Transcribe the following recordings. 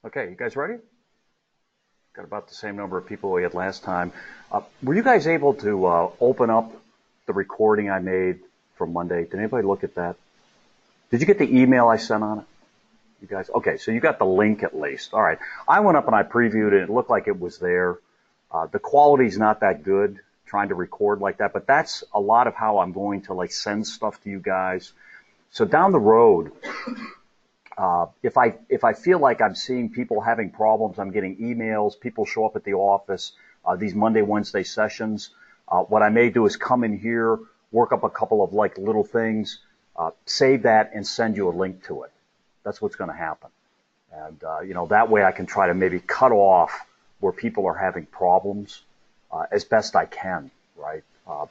Okay, you guys ready? Got about the same number of people we had last time. Were you guys able to open up the recording I made from Monday? Did anybody look at that? Did you get the email I sent on it? You guys? Okay, so you got the link at least. All right. I went up and I previewed it. It looked like it was there. The quality's not that good trying to record like that, but that's a lot of how I'm going to like send stuff to you guys. So down the road, if I feel like I'm seeing people having problems, I'm getting emails, people show up at the office, these Monday, Wednesday sessions, what I may do is come in here, work up a couple of like little things, save that and send you a link to it. That's what's going to happen. And, that way I can try to maybe cut off where people are having problems, as best I can, right?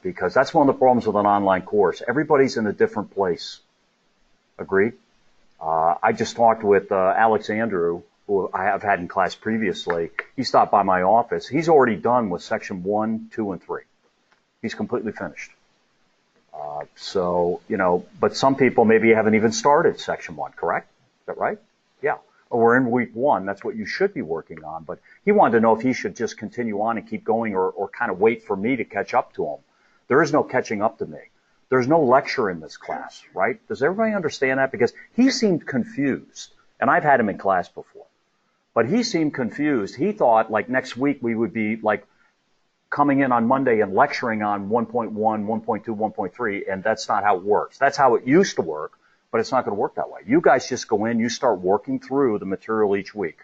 Because that's one of the problems with an online course. Everybody's in a different place. Agree? I just talked with Alex Andrew, who I have had in class previously. He stopped by my office. He's already done with section 1, 2, and 3. He's completely finished. But some people maybe haven't even started section 1, correct? Is that right? Yeah. Or we're in week 1. That's what you should be working on. But he wanted to know if he should just continue on and keep going or kind of wait for me to catch up to him. There is no catching up to me. There's no lecture in this class, right? Does everybody understand that? Because he seemed confused, and I've had him in class before, but he seemed confused. He thought like next week we would be like coming in on Monday and lecturing on 1.1, 1.2, 1.3, and that's not how it works. That's how it used to work, but it's not going to work that way. You guys just go in, you start working through the material each week.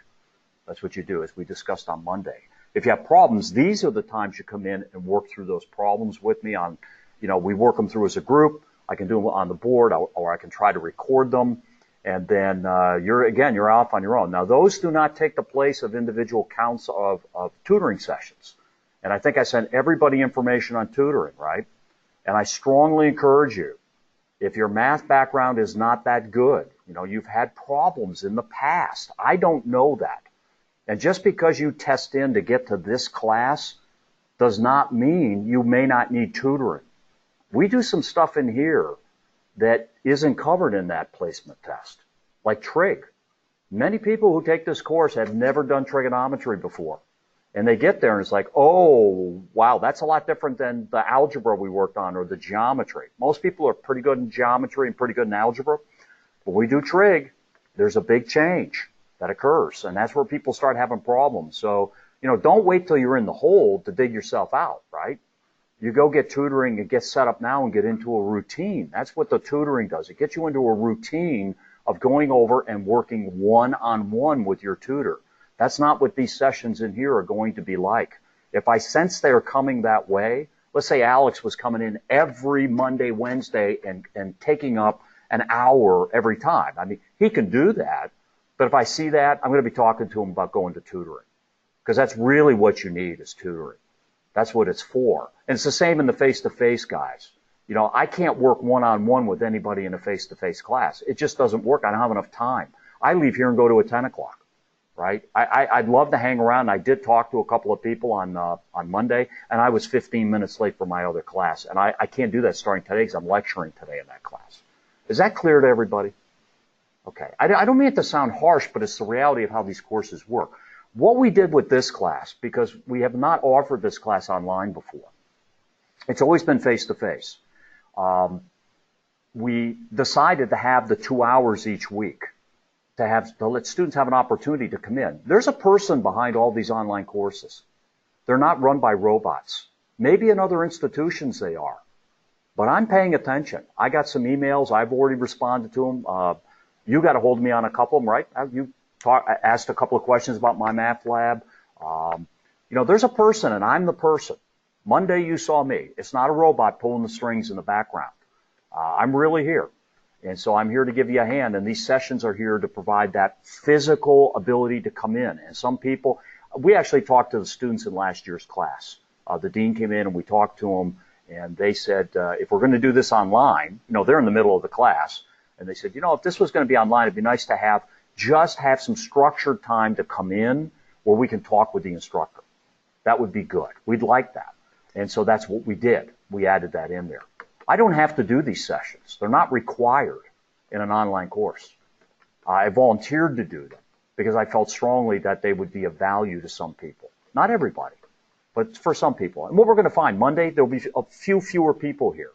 That's what you do, as we discussed on Monday. If you have problems, these are the times you come in and work through those problems with me on. We work them through as a group. I can do them on the board, or I can try to record them. And then you're off on your own. Now, those do not take the place of individual counts of tutoring sessions. And I think I sent everybody information on tutoring, right? And I strongly encourage you, if your math background is not that good, you've had problems in the past. I don't know that. And just because you test in to get to this class does not mean you may not need tutoring. We do some stuff in here that isn't covered in that placement test, like trig. Many people who take this course have never done trigonometry before. And they get there and it's like, oh, wow, that's a lot different than the algebra we worked on or the geometry. Most people are pretty good in geometry and pretty good in algebra. When we do trig, there's a big change that occurs. And that's where people start having problems. So, don't wait till you're in the hole to dig yourself out, right? You go get tutoring and get set up now and get into a routine. That's what the tutoring does. It gets you into a routine of going over and working one-on-one with your tutor. That's not what these sessions in here are going to be like. If I sense they're coming that way, let's say Alex was coming in every Monday, Wednesday and taking up an hour every time. I mean, he can do that, but if I see that, I'm going to be talking to him about going to tutoring because that's really what you need is tutoring. That's what it's for. And it's the same in the face-to-face guys. I can't work one-on-one with anybody in a face-to-face class. It just doesn't work. I don't have enough time. I leave here and go to a 10 o'clock, right? I'd love to hang around. I did talk to a couple of people on Monday, and I was 15 minutes late for my other class. And I can't do that starting today because I'm lecturing today in that class. Is that clear to everybody? Okay. I don't mean it to sound harsh, but it's the reality of how these courses work. What we did with this class, because we have not offered this class online before, it's always been face-to-face. We decided to have the 2 hours each week to let students have an opportunity to come in. There's a person behind all these online courses. They're not run by robots. Maybe in other institutions they are, but I'm paying attention. I got some emails. I've already responded to them. You got a hold of me on a couple of them, right? You asked a couple of questions about MyMathLab. There's a person, and I'm the person. Monday, you saw me. It's not a robot pulling the strings in the background. I'm really here. And so I'm here to give you a hand, and these sessions are here to provide that physical ability to come in. And some people, we actually talked to the students in last year's class. The dean came in, and we talked to them, and they said, if we're going to do this online, they're in the middle of the class, and they said, if this was going to be online, it'd be nice to have some structured time to come in where we can talk with the instructor. That would be good. We'd like that. And so that's what we did. We added that in there. I don't have to do these sessions. They're not required in an online course. I volunteered to do them. because I felt strongly that they would be of value to some people. Not everybody, but for some people. And what we're going to find, Monday, there'll be a few fewer people here.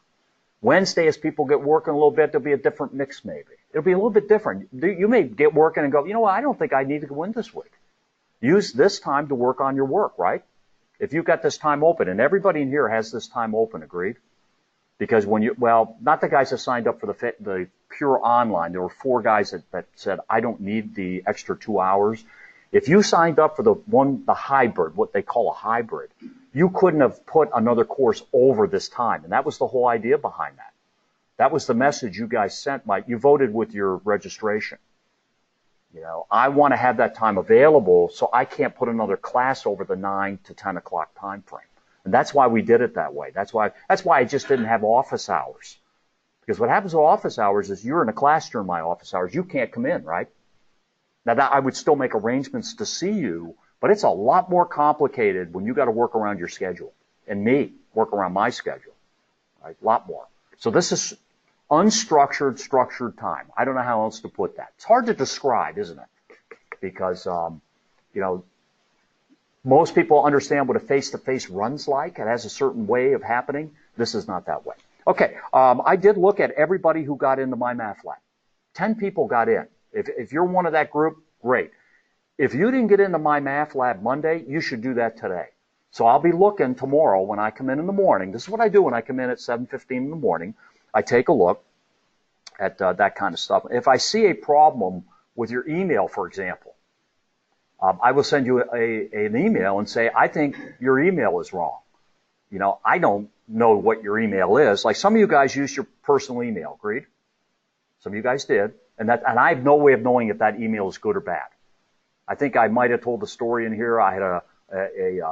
Wednesday, as people get working a little bit, there'll be a different mix maybe. It'll be a little bit different. You may get working and go, you know what, I don't think I need to go in this week. Use this time to work on your work, right? If you've got this time open, and everybody in here has this time open, agreed? Because when you, well, not the guys that signed up for the pure online. There were 4 guys that said, I don't need the extra 2 hours. If you signed up for the hybrid, what they call a hybrid, you couldn't have put another course over this time. And that was the whole idea behind that. That was the message you guys sent, Mike. You voted with your registration. You know, I want to have that time available, so I can't put another class over the 9 to 10 o'clock time frame. And that's why we did it that way. That's why I just didn't have office hours. Because what happens with office hours is you're in a class during my office hours. You can't come in, right? Now, I would still make arrangements to see you, but it's a lot more complicated when you got to work around your schedule. And me, work around my schedule. Right? A lot more. So this is unstructured, structured time. I don't know how else to put that. It's hard to describe, isn't it? Because, you know, most people understand what a face-to-face run's like. It has a certain way of happening. This is not that way. Okay, I did look at everybody who got into MyMathLab. 10 people got in. If you're one of that group, great. If you didn't get into MyMathLab Monday, you should do that today. So I'll be looking tomorrow when I come in the morning. This is what I do when I come in at 7:15 in the morning. I take a look at that kind of stuff. If I see a problem with your email, for example, I will send you an email and say, I think your email is wrong. You know, I don't know what your email is. Like some of you guys use your personal email, agreed? Some of you guys did. And I have no way of knowing if that email is good or bad. I think I might have told the story in here. I had a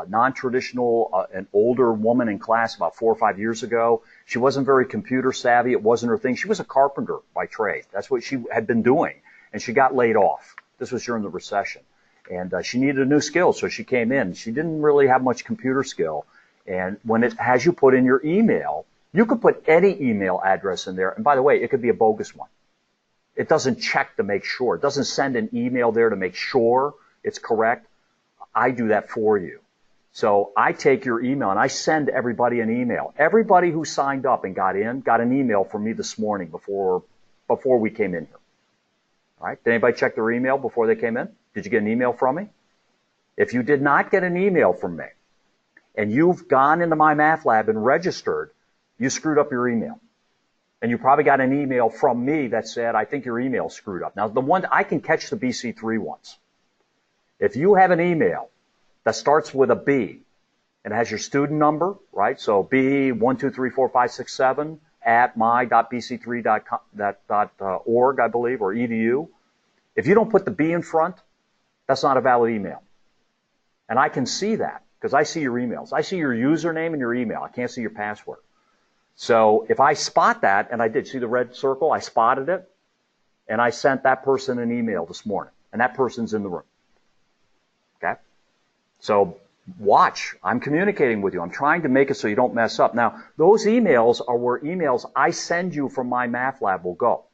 non-traditional, an older woman in class about 4 or 5 years ago. She wasn't very computer savvy. It wasn't her thing. She was a carpenter by trade. That's what she had been doing. And she got laid off. This was during the recession. And she needed a new skill, so she came in. She didn't really have much computer skill. And when it has you put in your email, you could put any email address in there. And by the way, it could be a bogus one. It doesn't check to make sure. It doesn't send an email there to make sure it's correct. I do that for you. So I take your email and I send everybody an email. Everybody who signed up and got in got an email from me this morning before we came in here. All right? Did anybody check their email before they came in? Did you get an email from me? If you did not get an email from me and you've gone into MyMathLab and registered, you screwed up your email. And you probably got an email from me that said, I think your email's screwed up. Now, the one I can catch the BC3 ones. If you have an email that starts with a B and has your student number, right? So B1234567 at my.bc3.org, I believe, or edu. If you don't put the B in front, that's not a valid email. And I can see that because I see your emails. I see your username and your email. I can't see your password. So if I spot that, and I did see the red circle, I spotted it, and I sent that person an email this morning, and that person's in the room. Okay? So watch. I'm communicating with you. I'm trying to make it so you don't mess up. Now, those emails are where emails I send you from MyMathLab will go.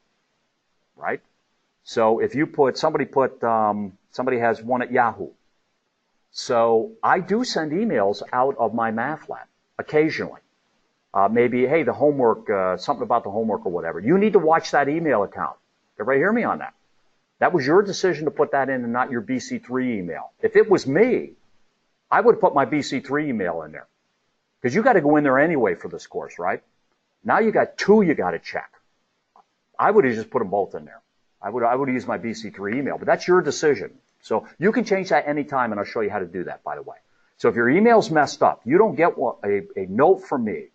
Right? So if you somebody has one at Yahoo. So I do send emails out of MyMathLab occasionally. Maybe, hey, the homework, something about the homework or whatever. You need to watch that email account. Everybody hear me on that? That was your decision to put that in and not your BC3 email. If it was me, I would have put my BC3 email in there. Because you got to go in there anyway for this course, right? Now you got 2 you got to check. I would have just put them both in there. I would have used my BC3 email, but that's your decision. So you can change that anytime, and I'll show you how to do that, by the way. So if your email's messed up, you don't get a note from me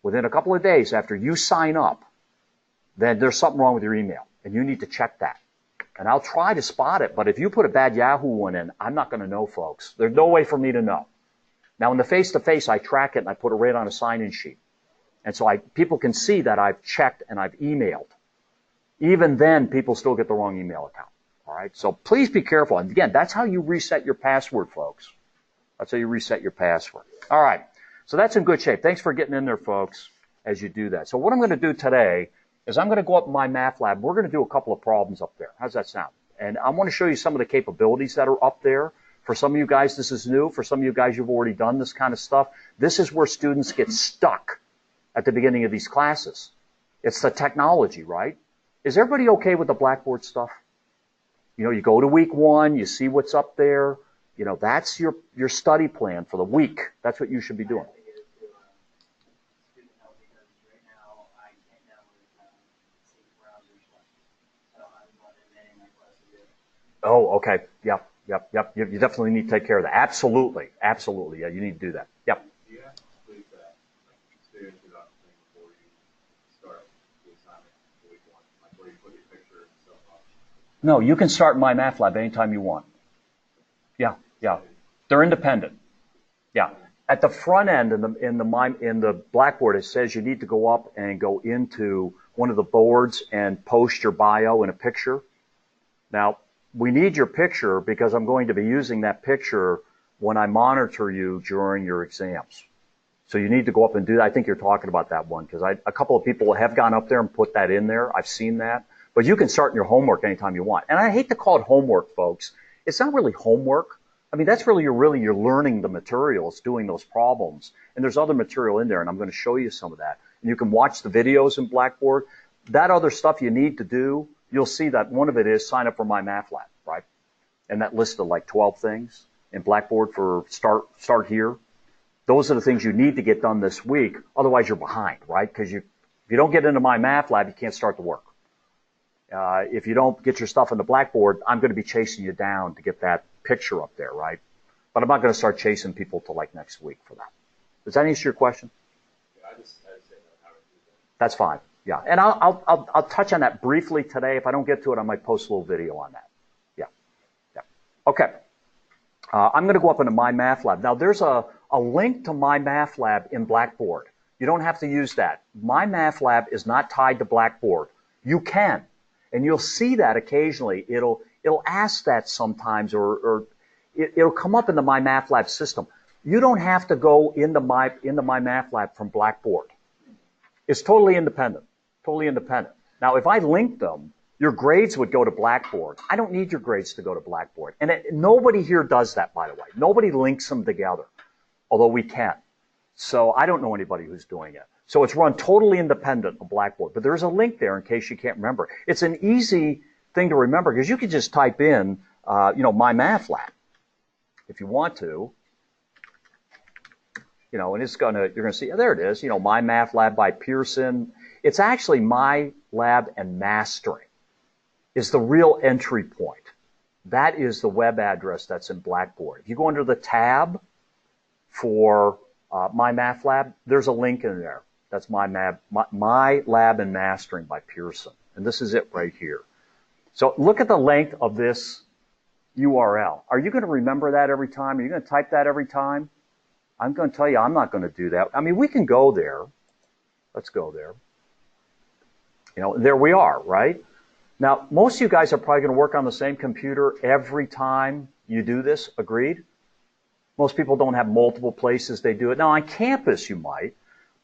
within a couple of days after you sign up, then there's something wrong with your email, and you need to check that. And I'll try to spot it, but if you put a bad Yahoo one in, I'm not going to know, folks. There's no way for me to know. Now, in the face-to-face, I track it, and I put it right on a sign-in sheet. And so people can see that I've checked and I've emailed. Even then, people still get the wrong email account. All right? So please be careful. And again, that's how you reset your password, folks. That's how you reset your password. All right. So that's in good shape. Thanks for getting in there, folks, as you do that. So what I'm going to do today is I'm going to go up in MyMathLab. We're going to do a couple of problems up there. How's that sound? And I want to show you some of the capabilities that are up there. For some of you guys, this is new. For some of you guys, you've already done this kind of stuff. This is where students get stuck at the beginning of these classes. It's the technology, right? Is everybody okay with the Blackboard stuff? You know, you go to week 1, you see what's up there. You know, that's your study plan for the week. That's what you should be doing. Oh, okay. Yep. You definitely need to take care of that. Absolutely. Absolutely. Yeah, you need to do that. Yep. Do you have to complete that experience without thing before you start the assignment for week 1? Like where you put your picture and stuff up? No, you can start MyMathLab anytime you want. Yeah. They're independent. Yeah. At the front end in the Blackboard, it says you need to go up and go into one of the boards and post your bio and a picture. Now, we need your picture because I'm going to be using that picture when I monitor you during your exams. So you need to go up and do that. I think you're talking about that one because a couple of people have gone up there and put that in there. I've seen that. But you can start your homework anytime you want. And I hate to call it homework, folks. It's not really homework. I mean, that's really you're learning the materials, doing those problems. And there's other material in there, and I'm going to show you some of that. And you can watch the videos in Blackboard. That other stuff you need to do, you'll see that one of it is sign up for MyMathLab, right? And that list of like 12 things in Blackboard for start here. Those are the things you need to get done this week. Otherwise, you're behind, right? Because if you don't get into MyMathLab, you can't start the work. If you don't get your stuff in the Blackboard, I'm going to be chasing you down to get that picture up there, right? But I'm not going to start chasing people till like next week for that. Does that answer your question? Yeah, I just didn't know how to do that. That's fine. Yeah, and I'll touch on that briefly today. If I don't get to it, I might post a little video on that. Yeah. Okay. I'm going to go up into MyMathLab. Now, there's a link to MyMathLab in Blackboard. You don't have to use that. MyMathLab is not tied to Blackboard. You can, and you'll see that occasionally. It'll ask that sometimes, or it'll come up in the MyMathLab system. You don't have to go into MyMathLab from Blackboard. It's totally independent. Now, if I linked them, your grades would go to Blackboard. I don't need your grades to go to Blackboard. And nobody here does that, by the way. Nobody links them together, although we can. So I don't know anybody who's doing it. So it's run totally independent of Blackboard. But there's a link there in case you can't remember. It's an easy thing to remember because you can just type in, MyMathLab if you want to. And you're gonna see, there it is, MyMathLab by Pearson. It's actually MyLab and Mastering is the real entry point. That is the web address that's in Blackboard. If you go under the tab for MyMathLab, there's a link in there. That's MyLab and Mastering by Pearson. And this is it right here. So look at the length of this URL. Are you going to remember that every time? Are you going to type that every time? I'm going to tell you I'm not going to do that. I mean, we can go there. Let's go there. There we are, right? Now, most of you guys are probably going to work on the same computer every time you do this, agreed? Most people don't have multiple places they do it. Now, on campus you might,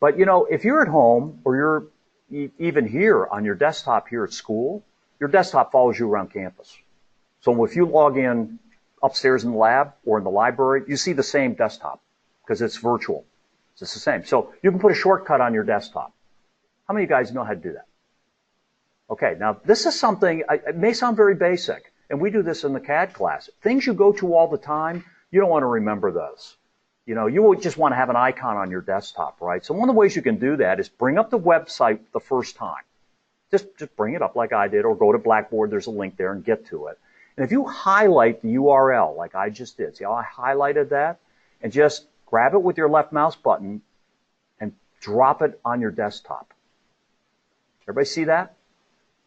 but if you're at home or you're even here on your desktop here at school, your desktop follows you around campus. So if you log in upstairs in the lab or in the library, you see the same desktop because it's virtual. It's the same. So you can put a shortcut on your desktop. How many of you guys know how to do that? Okay, now this is something, it may sound very basic, and we do this in the CAD class. Things you go to all the time, you don't want to remember those. You would just want to have an icon on your desktop, right? So one of the ways you can do that is bring up the website the first time. Just bring it up like I did, or go to Blackboard, there's a link there, and get to it. And if you highlight the URL like I just did, see how I highlighted that? And just grab it with your left mouse button and drop it on your desktop. Everybody see that?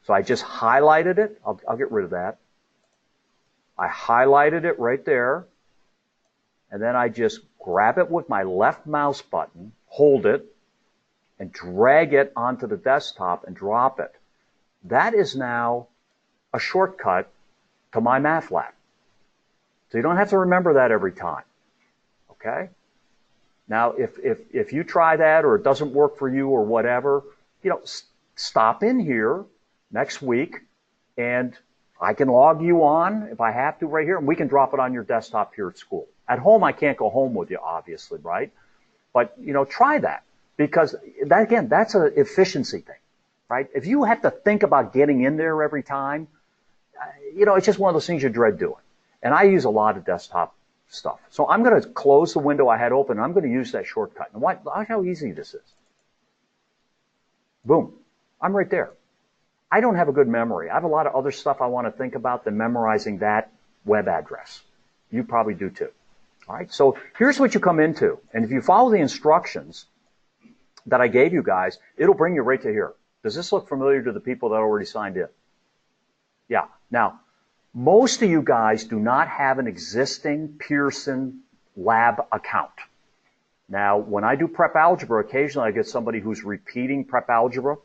So I just highlighted it. I'll get rid of that. I highlighted it right there. And then I just grab it with my left mouse button, hold it, and drag it onto the desktop and drop it. That is now a shortcut to MyMathLab. So you don't have to remember that every time. Okay? Now, if you try that or it doesn't work for you or whatever, stop in here next week and I can log you on if I have to right here, and we can drop it on your desktop here at school. At home, I can't go home with you, obviously, right? But, try that, because that, again, that's an efficiency thing, right? If you have to think about getting in there every time, it's just one of those things you dread doing. And I use a lot of desktop stuff. So I'm going to close the window I had open, and I'm going to use that shortcut. And watch how easy this is. Boom. I'm right there. I don't have a good memory. I have a lot of other stuff I want to think about than memorizing that web address. You probably do too. All right, so here's what you come into. And if you follow the instructions that I gave you guys, it'll bring you right to here. Does this look familiar to the people that already signed in? Yeah. Now, most of you guys do not have an existing Pearson lab account. Now, when I do prep algebra, occasionally I get somebody who's repeating prep algebra,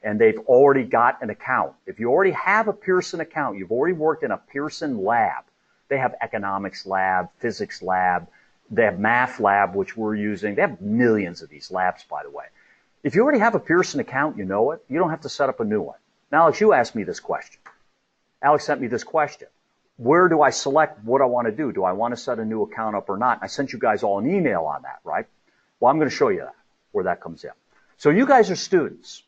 and they've already got an account. If you already have a Pearson account, you've already worked in a Pearson lab. They have economics lab, physics lab, they have MyMathLab, which we're using. They have millions of these labs, by the way. If you already have a Pearson account, you know it. You don't have to set up a new one. Now, Alex, you asked me this question. Alex sent me this question. Where do I select what I want to do? Do I want to set a new account up or not? I sent you guys all an email on that, right? Well, I'm going to show you that, where that comes in. So you guys are students.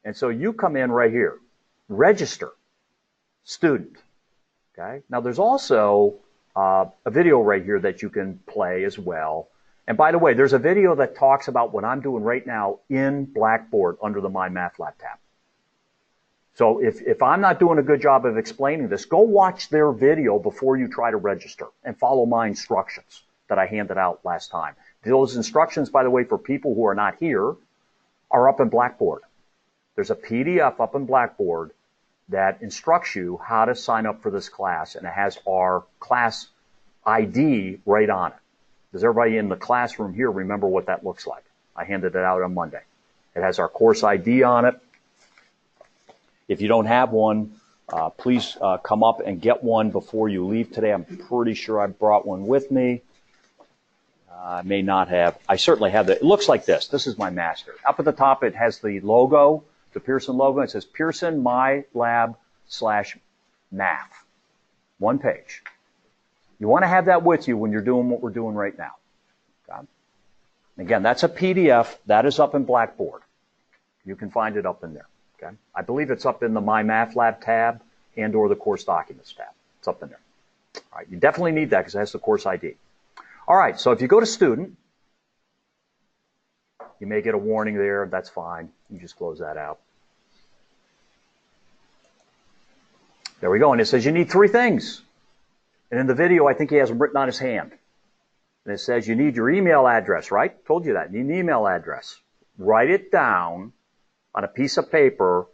And so you come in right here, register, student, okay? Now there's also a video right here that you can play as well. And by the way, there's a video that talks about what I'm doing right now in Blackboard under the MyMathLab tab. So if I'm not doing a good job of explaining this, go watch their video before you try to register and follow my instructions that I handed out last time. Those instructions, by the way, for people who are not here, are up in Blackboard. There's a PDF up in Blackboard that instructs you how to sign up for this class, and it has our class ID right on it. Does everybody in the classroom here remember what that looks like? I handed it out on Monday. It has our course ID on it. If you don't have one, please come up and get one before you leave today. I'm pretty sure I brought one with me. I may not have. I certainly have it. It looks like this. This is my master. Up at the top, it has the logo, the Pearson logo. It says Pearson MyLab /math. One page. You want to have that with you when you're doing what we're doing right now. Okay? Again, that's a PDF. That is up in Blackboard. You can find it up in there. Okay? I believe it's up in the MyMathLab tab and or the Course Documents tab. It's up in there. All right, you definitely need that because it has the course ID. All right, so if you go to Student, you may get a warning there. That's fine. You just close that out. There we go. And it says you need 3 things. And in the video, I think he has them written on his hand. And it says you need your email address, right? Told you that. You need an email address. Write it down on a piece of paper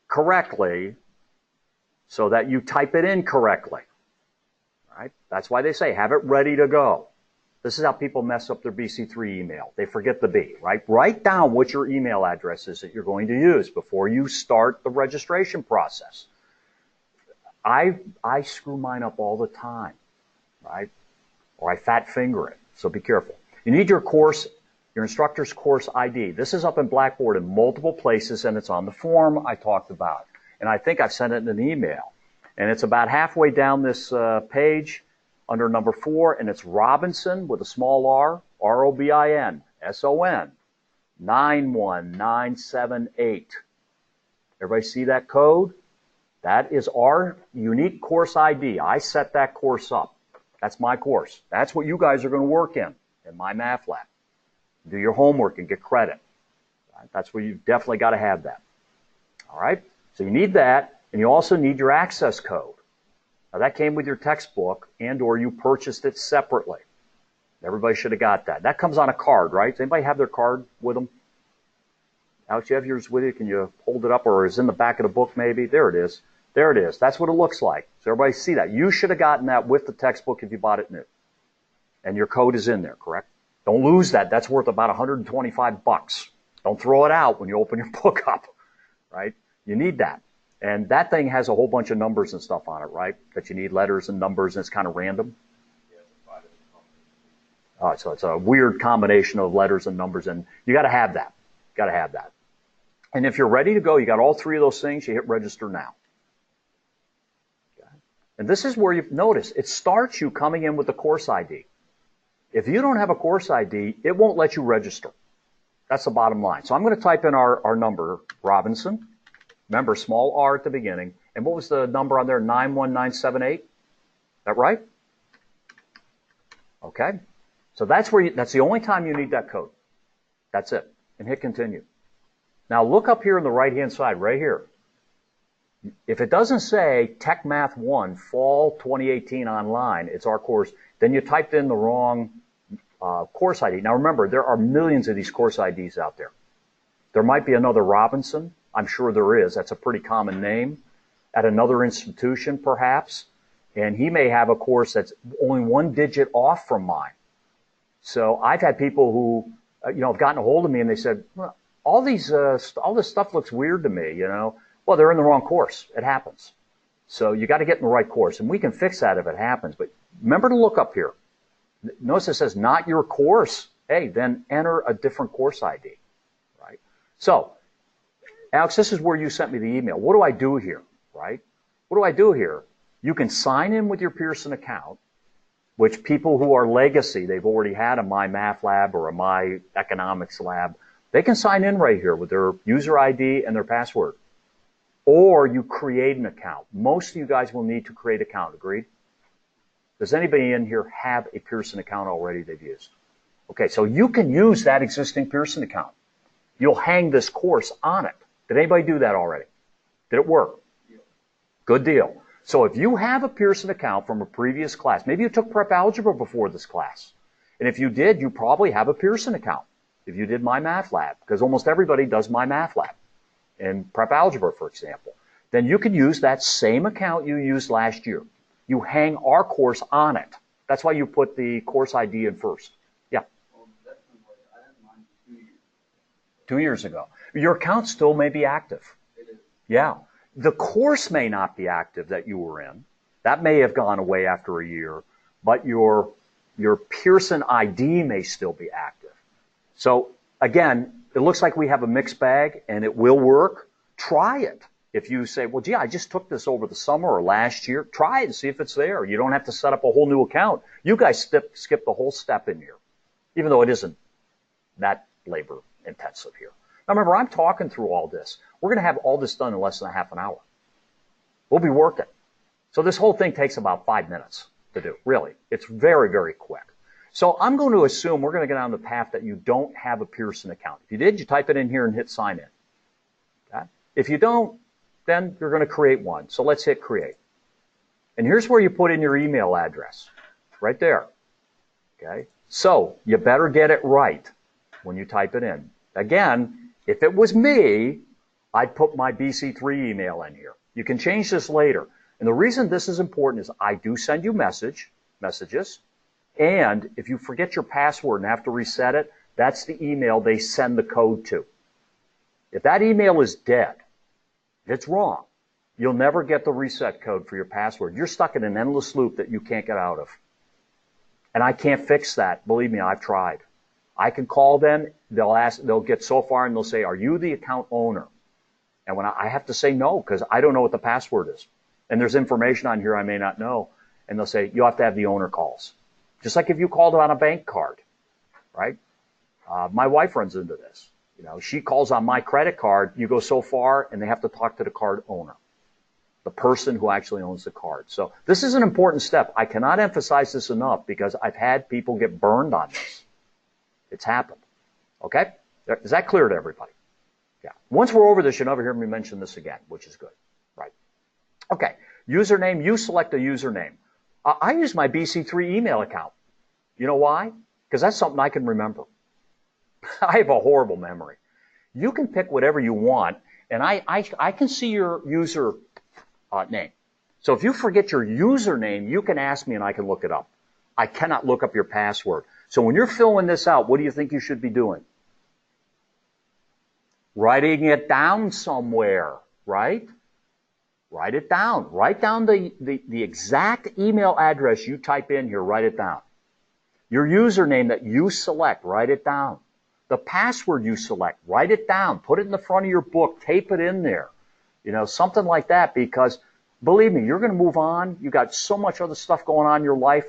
correctly so that you type it in correctly. Right? That's why they say have it ready to go. This is how people mess up their BC3 email. They forget the B, right? Write down what your email address is that you're going to use before you start the registration process. I screw mine up all the time, right? Or I fat finger it, so be careful. You need your course, your instructor's course ID. This is up in Blackboard in multiple places, and it's on the form I talked about. And I think I've sent it in an email. And it's about halfway down this page under number 4, and it's Robinson with a small r, R-O-B-I-N-S-O-N, 91978. Everybody see that code? That is our unique course ID. I set that course up. That's my course. That's what you guys are going to work in MyMathLab. Do your homework and get credit. Right? That's where you've definitely got to have that. All right? So you need that, and you also need your access code. Now, that came with your textbook, and or you purchased it separately. Everybody should have got that. That comes on a card, right? Does anybody have their card with them? Alex, you have yours with you? Can you hold it up, or is it in the back of the book maybe? There it is. There it is. That's what it looks like. So everybody see that. You should have gotten that with the textbook if you bought it new. And your code is in there, correct? Don't lose that. That's worth about $125. Don't throw it out when you open your book up, right? You need that. And that thing has a whole bunch of numbers and stuff on it, right? That you need letters and numbers, and it's kind of random. So it's a weird combination of letters and numbers, and you got to have that. Got to have that. And if you're ready to go, you got all 3 of those things, you hit register now. And this is where you notice it starts you coming in with the course ID. If you don't have a course ID, it won't let you register. That's the bottom line. So I'm going to type in our number, Robinson. Remember, small r at the beginning. And what was the number on there? 91978? Is that right? Okay. So that's the only time you need that code. That's it. And hit continue. Now look up here on the right-hand side, right here. If it doesn't say Tech Math 1 Fall 2018 Online, it's our course, then you typed in the wrong course ID. Now remember, there are millions of these course IDs out there. There might be another Robinson. I'm sure there is. That's a pretty common name. At another institution, perhaps. And he may have a course that's only one digit off from mine. So I've had people who, have gotten a hold of me and they said, well, all this stuff looks weird to me, Well, they're in the wrong course. It happens. So you got to get in the right course. And we can fix that if it happens. But remember to look up here. Notice it says not your course. Hey, then enter a different course ID, right? So, Alex, this is where you sent me the email. What do I do here, right? What do I do here? You can sign in with your Pearson account, which people who are legacy, they've already had a MyMathLab or a MyEconomics they can sign in right here with their user ID and their password. Or you create an account. Most of you guys will need to create an account, agreed? Does anybody in here have a Pearson account already they've used? Okay, so you can use that existing Pearson account. You'll hang this course on it. Did anybody do that already? Did it work? Yeah. Good deal. So if you have a Pearson account from a previous class, maybe you took prep algebra before this class. And if you did, you probably have a Pearson account. If you did MyMathLab, because almost everybody does MyMathLab in prep algebra, for example, then you can use that same account you used last year. You hang our course on it. That's why you put the course ID in first. Yeah. Well, that's I had mine 2 years. 2 years ago. Your account still may be active. It is. Yeah. The course may not be active that you were in. That may have gone away after a year, but your Pearson ID may still be active. So again, it looks like we have a mixed bag and it will work. Try it. If you say, well, gee, I just took this over the summer or last year, try it and see if it's there. You don't have to set up a whole new account. You guys skip the whole step in here, even though it isn't that labor intensive here. Now remember, I'm talking through all this. We're going to have all this done in less than a half an hour. We'll be working. So this whole thing takes about 5 minutes to do, really. It's very, very quick. So I'm going to assume we're going to get down the path that you don't have a Pearson account. If you did, you type it in here and hit sign in. Okay? If you don't, then you're going to create one. So let's hit create. And here's where you put in your email address, right there. Okay? So you better get it right when you type it in. Again, if it was me, I'd put my BC3 email in here. You can change this later. And the reason this is important is I do send you messages. And if you forget your password and have to reset it, that's the email they send the code to. If that email is dead, if it's wrong, you'll never get the reset code for your password. You're stuck in an endless loop that you can't get out of. And I can't fix that. Believe me, I've tried. I can call them, they'll get so far and they'll say, are you the account owner? And when I have to say no, because I don't know what the password is. And there's information on here I may not know. And they'll say, you have to have the owner calls. Just like if you called on a bank card, right? My wife runs into this. She calls on my credit card. You go so far, and they have to talk to the card owner, the person who actually owns the card. So this is an important step. I cannot emphasize this enough because I've had people get burned on this. It's happened. Okay? Is that clear to everybody? Yeah. Once we're over this, you'll never hear me mention this again, which is good. Right. Okay. Username. You select a username. I use my BC3 email account. You know why? Because that's something I can remember. I have a horrible memory. You can pick whatever you want, and I can see your user name. So if you forget your username, you can ask me and I can look it up. I cannot look up your password. So when you're filling this out, what do you think you should be doing? Writing it down somewhere, right? Write it down. Write down the exact email address you type in here. Write it down. Your username that you select, write it down. The password you select, write it down. Put it in the front of your book. Tape it in there. Something like that, because Believe me, you're going to move on. You got so much other stuff going on in your life.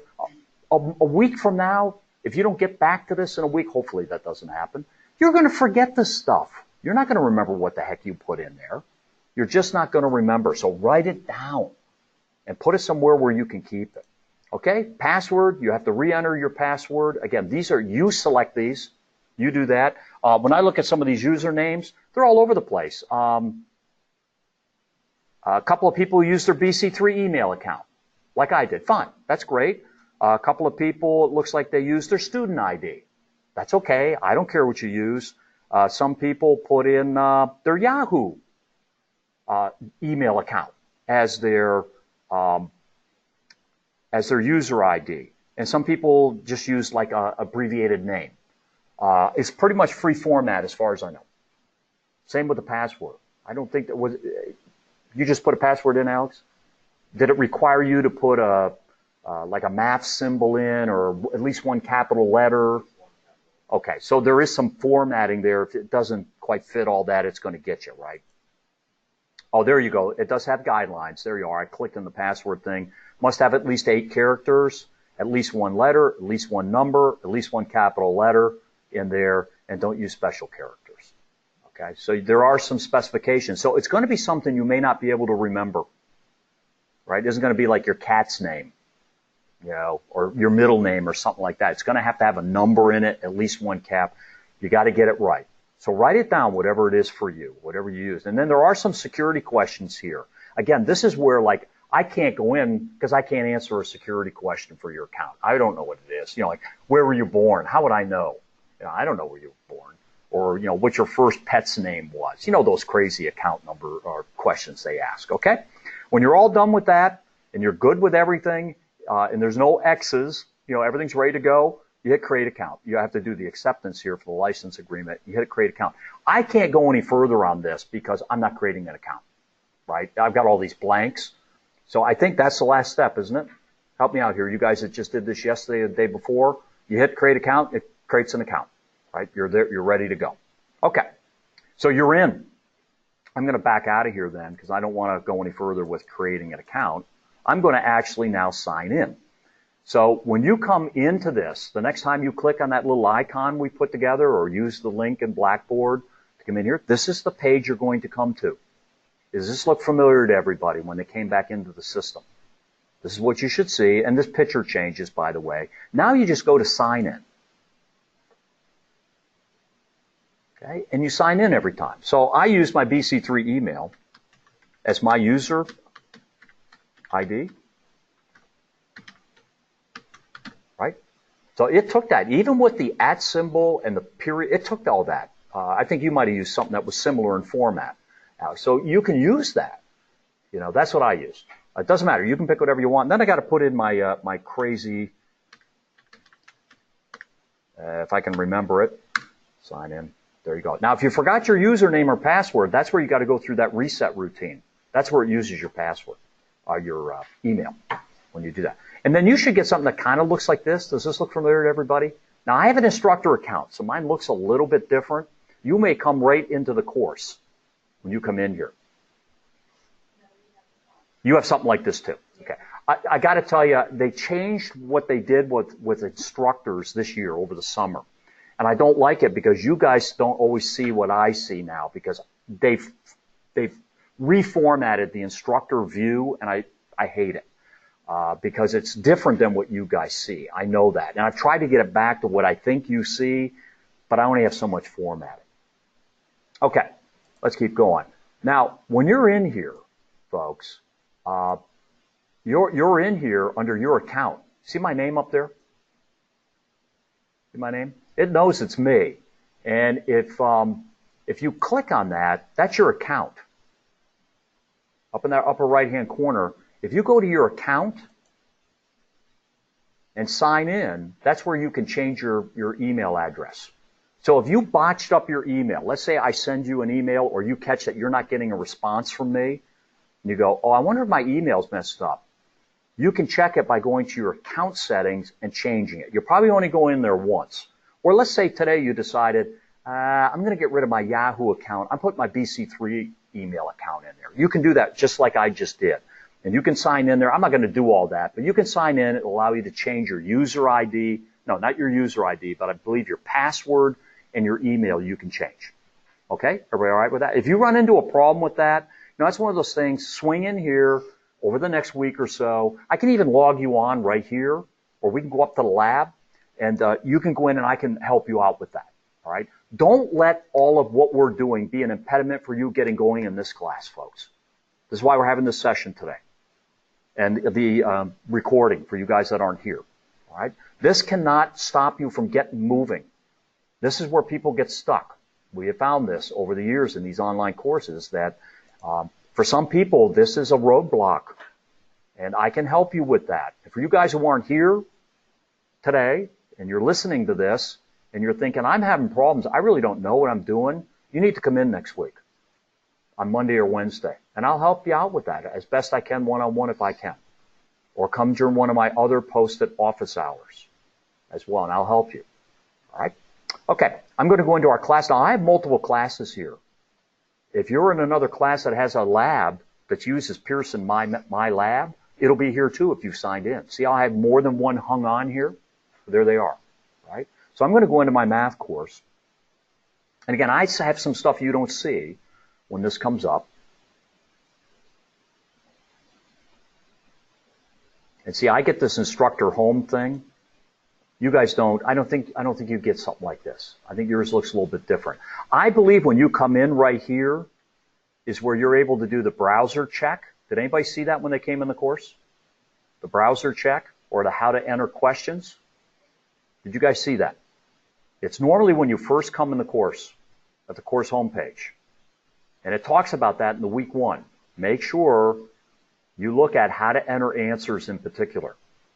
A week from now, if you don't get back to this in a week, hopefully that doesn't happen, you're going to forget this stuff. You're not going to remember what the heck you put in there. You're just not going to remember. So write it down and put it somewhere where you can keep it. Okay? Password, you have to re-enter your password. Again, you select these. You do that. When I look at some of these usernames, they're all over the place. A couple of people use their BC3 email account, like I did. Fine. That's great. A couple of people, it looks like they use their student ID. That's okay. I don't care what you use. Some people put in their Yahoo email account as their user ID. And some people just use like a abbreviated name. It's pretty much free format as far as I know. Same with the password. I don't think that was. You just put a password in, Alex? Did it require you to put like a math symbol in, or at least one capital letter? Okay, so there is some formatting there. If it doesn't quite fit all that, it's going to get you, right? Oh, there you go. It does have guidelines. There you are. I clicked on the password thing. Must have at least 8 characters, at least one letter, at least one number, at least one capital letter in there, and don't use special characters. Okay, so there are some specifications. So it's going to be something you may not be able to remember, right? It isn't going to be like your cat's name, or your middle name or something like that. It's going to have a number in it, at least one cap. You got to get it right. So write it down, whatever it is for you, whatever you use. And then there are some security questions here. Again, this is where like I can't go in because I can't answer a security question for your account. I don't know what it is. Like where were you born? How would I know? I don't know where you were born. Or, what your first pet's name was. Those crazy account number or questions they ask, okay? When you're all done with that and you're good with everything and there's no X's, everything's ready to go, you hit create account. You have to do the acceptance here for the license agreement. You hit create account. I can't go any further on this because I'm not creating an account, right? I've got all these blanks. So I think that's the last step, isn't it? Help me out here. You guys that just did this yesterday or the day before, you hit create account, it creates an account. Right? You're there. You're ready to go. Okay. So you're in. I'm going to back out of here then because I don't want to go any further with creating an account. I'm going to actually now sign in. So when you come into this, the next time you click on that little icon we put together or use the link in Blackboard to come in here, this is the page you're going to come to. Does this look familiar to everybody when they came back into the system? This is what you should see. And this picture changes, by the way. Now you just go to sign in. Okay, and you sign in every time. So I use my BC3 email as my user ID, right? So it took that, even with the @ symbol and the period, it took all that. I think you might have used something that was similar in format. So you can use that. That's what I used. It doesn't matter. You can pick whatever you want. And then I got to put in my my crazy, if I can remember it, sign in. There you go. Now, if you forgot your username or password, that's where you got to go through that reset routine. That's where it uses your password, your email, when you do that. And then you should get something that kind of looks like this. Does this look familiar to everybody? Now, I have an instructor account, so mine looks a little bit different. You may come right into the course when you come in here. You have something like this too. Okay. I got to tell you, they changed what they did with instructors this year over the summer. And I don't like it because you guys don't always see what I see now because they've reformatted the instructor view, and I hate it because it's different than what you guys see. I know that. And I've tried to get it back to what I think you see, but I only have so much formatting. Okay, let's keep going. Now, when you're in here, folks, you're in here under your account. See my name up there? See my name? It knows it's me. And if you click on that, that's your account. Up in that upper right-hand corner, if you go to your account and sign in, that's where you can change your email address. So if you botched up your email, let's say I send you an email or you catch that you're not getting a response from me, and you go, oh, I wonder if my email's messed up. You can check it by going to your account settings and changing it. You'll probably only go in there once. Or let's say today you decided, I'm going to get rid of my Yahoo account. I'm putting my BC3 email account in there. You can do that just like I just did. And you can sign in there. I'm not going to do all that, but you can sign in. It'll allow you to change your user ID. No, not your user ID, but I believe your password and your email you can change. Okay? Everybody all right with that? If you run into a problem with that, that's one of those things, swing in here over the next week or so. I can even log you on right here, or we can go up to the lab, and you can go in and I can help you out with that. All right? Don't let all of what we're doing be an impediment for you getting going in this class, folks. This is why we're having this session today. And the recording for you guys that aren't here. All right? This cannot stop you from getting moving. This is where people get stuck. We have found this over the years in these online courses that for some people, this is a roadblock. And I can help you with that. And for you guys who aren't here today and you're listening to this and you're thinking, I'm having problems, I really don't know what I'm doing, you need to come in next week on Monday or Wednesday. And I'll help you out with that as best I can one-on-one if I can. Or come during one of my other posted office hours as well, and I'll help you. All right? Okay, I'm going to go into our class. Now, I have multiple classes here. If you're in another class that has a lab that uses Pearson MyLab, it'll be here too if you've signed in. See how I have more than one hung on here? There they are. Right? So I'm going to go into my math course. And again, I have some stuff you don't see when this comes up. And see, I get this instructor home thing. You guys don't. I don't think you get something like this. I think yours looks a little bit different. I believe when you come in right here is where you're able to do the browser check. Did anybody see that when they came in the course? The browser check or the how to enter questions? Did you guys see that? It's normally when you first come in the course at the course homepage. And it talks about that in the week 1. Make sure you look at how to enter answers in particular.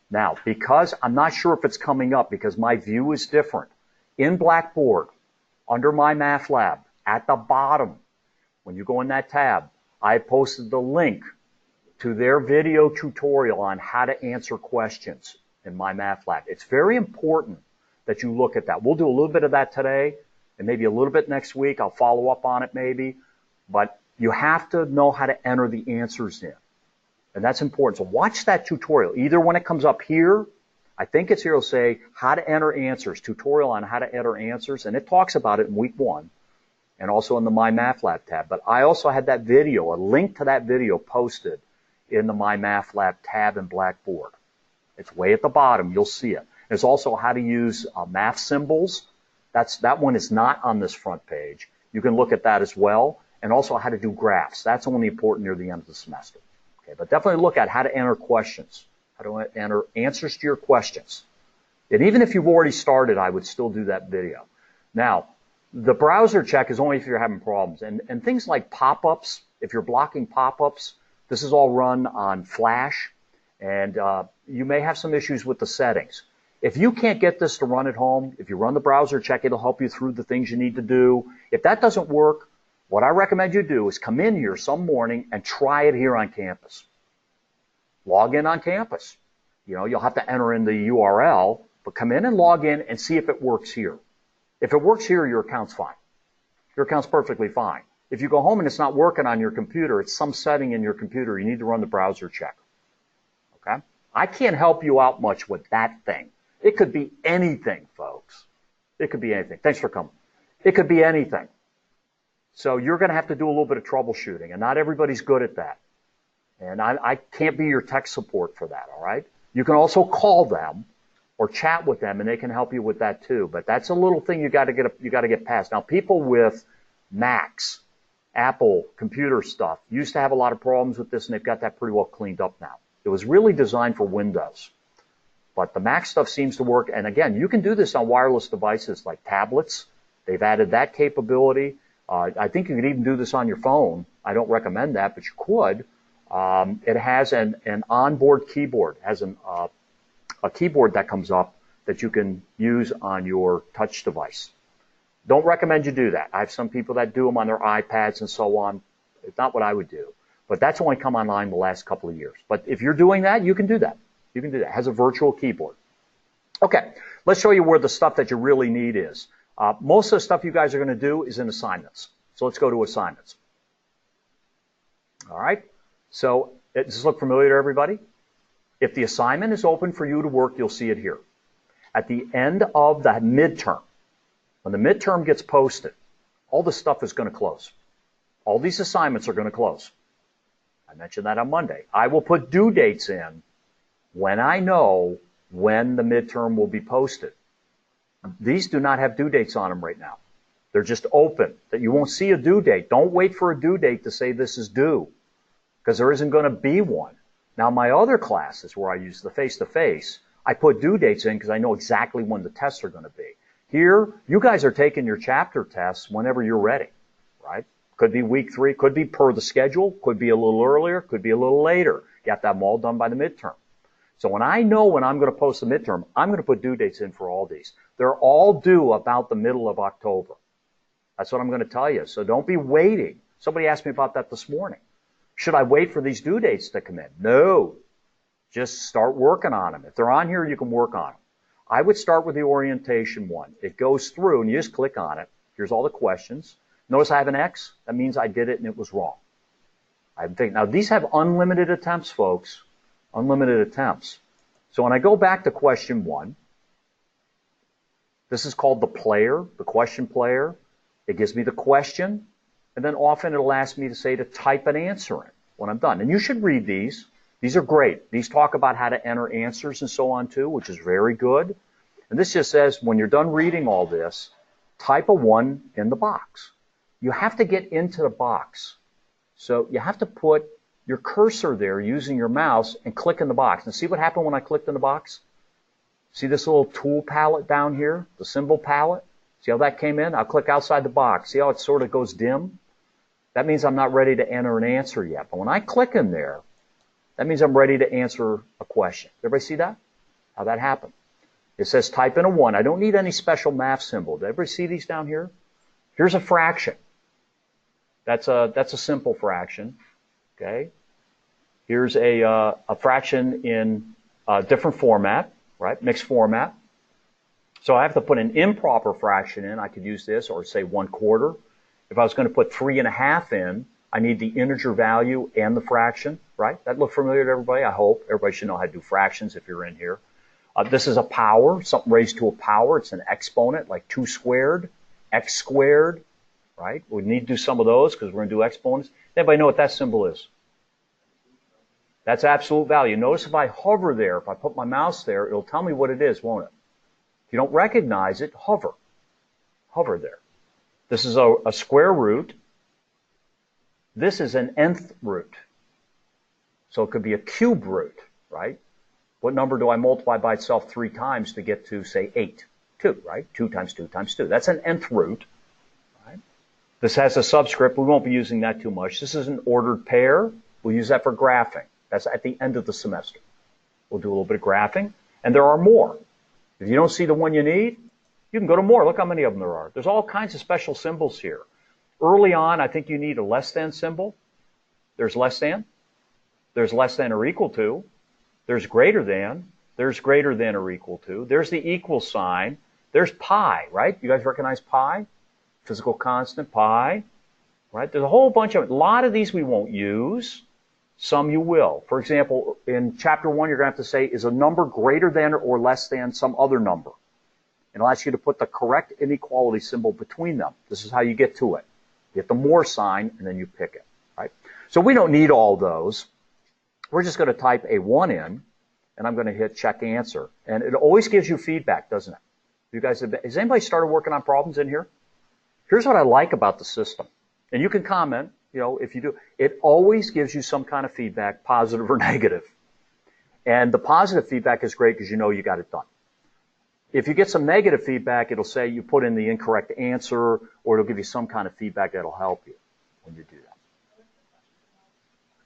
Now, because I'm not sure if it's coming up because my view is different, in Blackboard, under MyMathLab, at the bottom, when you go in that tab, I posted the link to their video tutorial on how to answer questions in MyMathLab. It's very important that you look at that. We'll do a little bit of that today and maybe a little bit next week. I'll follow up on it maybe. But you have to know how to enter the answers in. And that's important. So watch that tutorial. Either when it comes up here, I think it's here, it'll say how to enter answers, tutorial on how to enter answers. And it talks about it in week 1 and also in the MyMathLab tab. But I also had that video, a link to that video posted in the MyMathLab tab in Blackboard. It's way at the bottom. You'll see it. There's also how to use math symbols. That one is not on this front page. You can look at that as well. And also how to do graphs. That's only important near the end of the semester. Okay, but definitely look at how to enter questions, how to enter answers to your questions. And even if you've already started, I would still do that video. Now, the browser check is only if you're having problems. And things like pop-ups, if you're blocking pop-ups, this is all run on Flash. And you may have some issues with the settings. If you can't get this to run at home, if you run the browser check, it'll help you through the things you need to do. If that doesn't work, what I recommend you do is come in here some morning and try it here on campus. Log in on campus. You'll have to enter in the URL, but come in and log in and see if it works here. If it works here, your account's fine. Your account's perfectly fine. If you go home and it's not working on your computer, it's some setting in your computer, you need to run the browser check. Okay? I can't help you out much with that thing. It could be anything, folks. It could be anything. Thanks for coming. It could be anything. So you're going to have to do a little bit of troubleshooting, and not everybody's good at that. And I can't be your tech support for that, all right? You can also call them or chat with them, and they can help you with that too. But that's a little thing you got to get past. Now, people with Macs, Apple computer stuff used to have a lot of problems with this, and they've got that pretty well cleaned up now. It was really designed for Windows. But the Mac stuff seems to work. And again, you can do this on wireless devices like tablets. They've added that capability. I think you could even do this on your phone. I don't recommend that, but you could. It has an onboard keyboard. It has a keyboard that comes up that you can use on your touch device. Don't recommend you do that. I have some people that do them on their iPads and so on. It's not what I would do. But that's only come online the last couple of years. But if you're doing that, you can do that. You can do that. It has a virtual keyboard. Okay, let's show you where the stuff that you really need is. Most of the stuff you guys are going to do is in assignments. So let's go to assignments. All right. So Does this look familiar to everybody? If the assignment is open for you to work, you'll see it here. At the end of the midterm, when the midterm gets posted, all this stuff is going to close. All these assignments are going to close. I mentioned that on Monday. I will put due dates in when I know when the midterm will be posted. These do not have due dates on them right now. They're just open, that you won't see a due date. Don't wait for a due date to say this is due, because there isn't going to be one. Now, my other classes where I use the face-to-face, I put due dates in because I know exactly when the tests are going to be. Here, you guys are taking your chapter tests whenever you're ready, right? Could be week 3, could be per the schedule, could be a little earlier, could be a little later. You have to have them all done by the midterm. So when I know when I'm going to post the midterm, I'm going to put due dates in for all these. They're all due about the middle of October. That's what I'm going to tell you. So don't be waiting. Somebody asked me about that this morning. Should I wait for these due dates to come in? No. Just start working on them. If they're on here, you can work on them. I would start with the orientation one. It goes through, and you just click on it. Here's all the questions. Notice I have an X. That means I did it and it was wrong. Now, these have unlimited attempts, folks. Unlimited attempts. So when I go back to question 1, this is called the player, the question player. It gives me the question, and then often it'll ask me to say to type an answer in when I'm done. And you should read these. These are great. These talk about how to enter answers and so on too, which is very good. And this just says when you're done reading all this, type a 1 in the box. You have to get into the box. So you have to put your cursor there using your mouse and click in the box. And see what happened when I clicked in the box? See this little tool palette down here, the symbol palette? See how that came in? I'll click outside the box. See how it sort of goes dim? That means I'm not ready to enter an answer yet. But when I click in there, that means I'm ready to answer a question. Everybody see that? How that happened? It says type in a 1. I don't need any special math symbol. Did everybody see these down here? Here's a fraction. That's a simple fraction. Okay. Here's a fraction in a different format, right? Mixed format. So I have to put an improper fraction in. I could use this, or say 1/4. If I was going to put 3.5 in, I need the integer value and the fraction, right? That look familiar to everybody? I hope. Everybody should know how to do fractions if you're in here. This is a power, something raised to a power. It's an exponent, like 2 squared, x squared, right? We need to do some of those because we're going to do exponents. Anybody know what that symbol is? That's absolute value. Notice if I hover there, if I put my mouse there, it'll tell me what it is, won't it? If you don't recognize it, hover. Hover there. This is a square root. This is an nth root. So it could be a cube root, right? What number do I multiply by itself 3 times to get to, say, 8? 2, right? 2 times 2 times 2. That's an nth root. Right? This has a subscript. We won't be using that too much. This is an ordered pair. We'll use that for graphing. That's at the end of the semester. We'll do a little bit of graphing. And there are more. If you don't see the one you need, you can go to more. Look how many of them there are. There's all kinds of special symbols here. Early on, I think you need a less than symbol. There's less than. There's less than or equal to. There's greater than. There's greater than or equal to. There's the equal sign. There's pi, right? You guys recognize pi? Physical constant, pi, right? There's a whole bunch of, a lot of these we won't use. Some you will. For example, in chapter 1, you're going to have to say, is a number greater than or less than some other number? And it'll ask you to put the correct inequality symbol between them. This is how you get to it. You get the more sign, and then you pick it, right? So we don't need all those. We're just going to type a 1 in, and I'm going to hit check answer. And it always gives you feedback, doesn't it? You guys has anybody started working on problems in here? Here's what I like about the system. And you can comment, you know, if you do. It always gives you some kind of feedback, positive or negative. And the positive feedback is great because you know you got it done. If you get some negative feedback, it'll say you put in the incorrect answer, or it'll give you some kind of feedback that'll help you when you do that.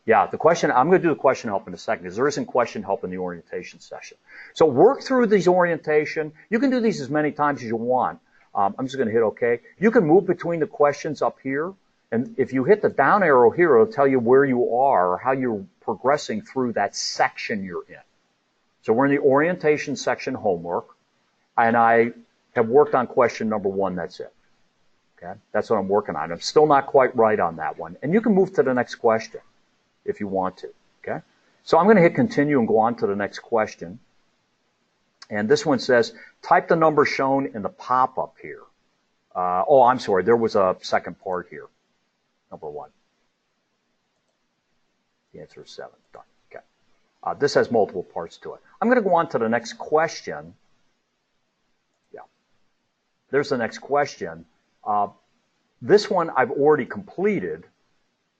Yeah, the question, I'm going to do the question help in a second because there isn't question help in the orientation session. So work through these orientation. You can do these as many times as you want. I'm just going to hit OK. You can move between the questions up here. And if you hit the down arrow here, it'll tell you where you are or how you're progressing through that section you're in. So we're in the orientation section homework. And I have worked on question number 1. That's it. Okay? That's what I'm working on. I'm still not quite right on that one. And you can move to the next question if you want to. Okay? So I'm going to hit continue and go on to the next question. And this one says, type the number shown in the pop-up here. Oh, I'm sorry. There was a second part here. Number 1. The answer is 7. Done. Okay. This has multiple parts to it. I'm going to go on to the next question. Yeah. There's the next question. This one I've already completed.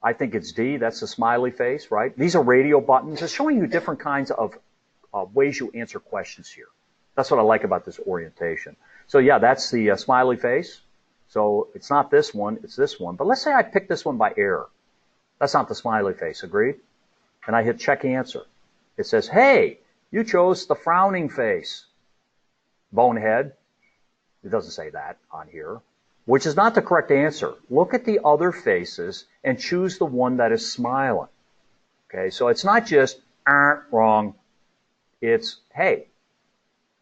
I think it's D. That's the smiley face, right? These are radio buttons. It's showing you different kinds of ways you answer questions here. That's what I like about this orientation. So yeah, that's the smiley face. So it's not this one, it's this one. But let's say I pick this one by error. That's not the smiley face, agreed? And I hit check answer. It says, hey, you chose the frowning face. Bonehead. It doesn't say that on here, which is not the correct answer. Look at the other faces and choose the one that is smiling. Okay, so it's not just, wrong. It's, hey,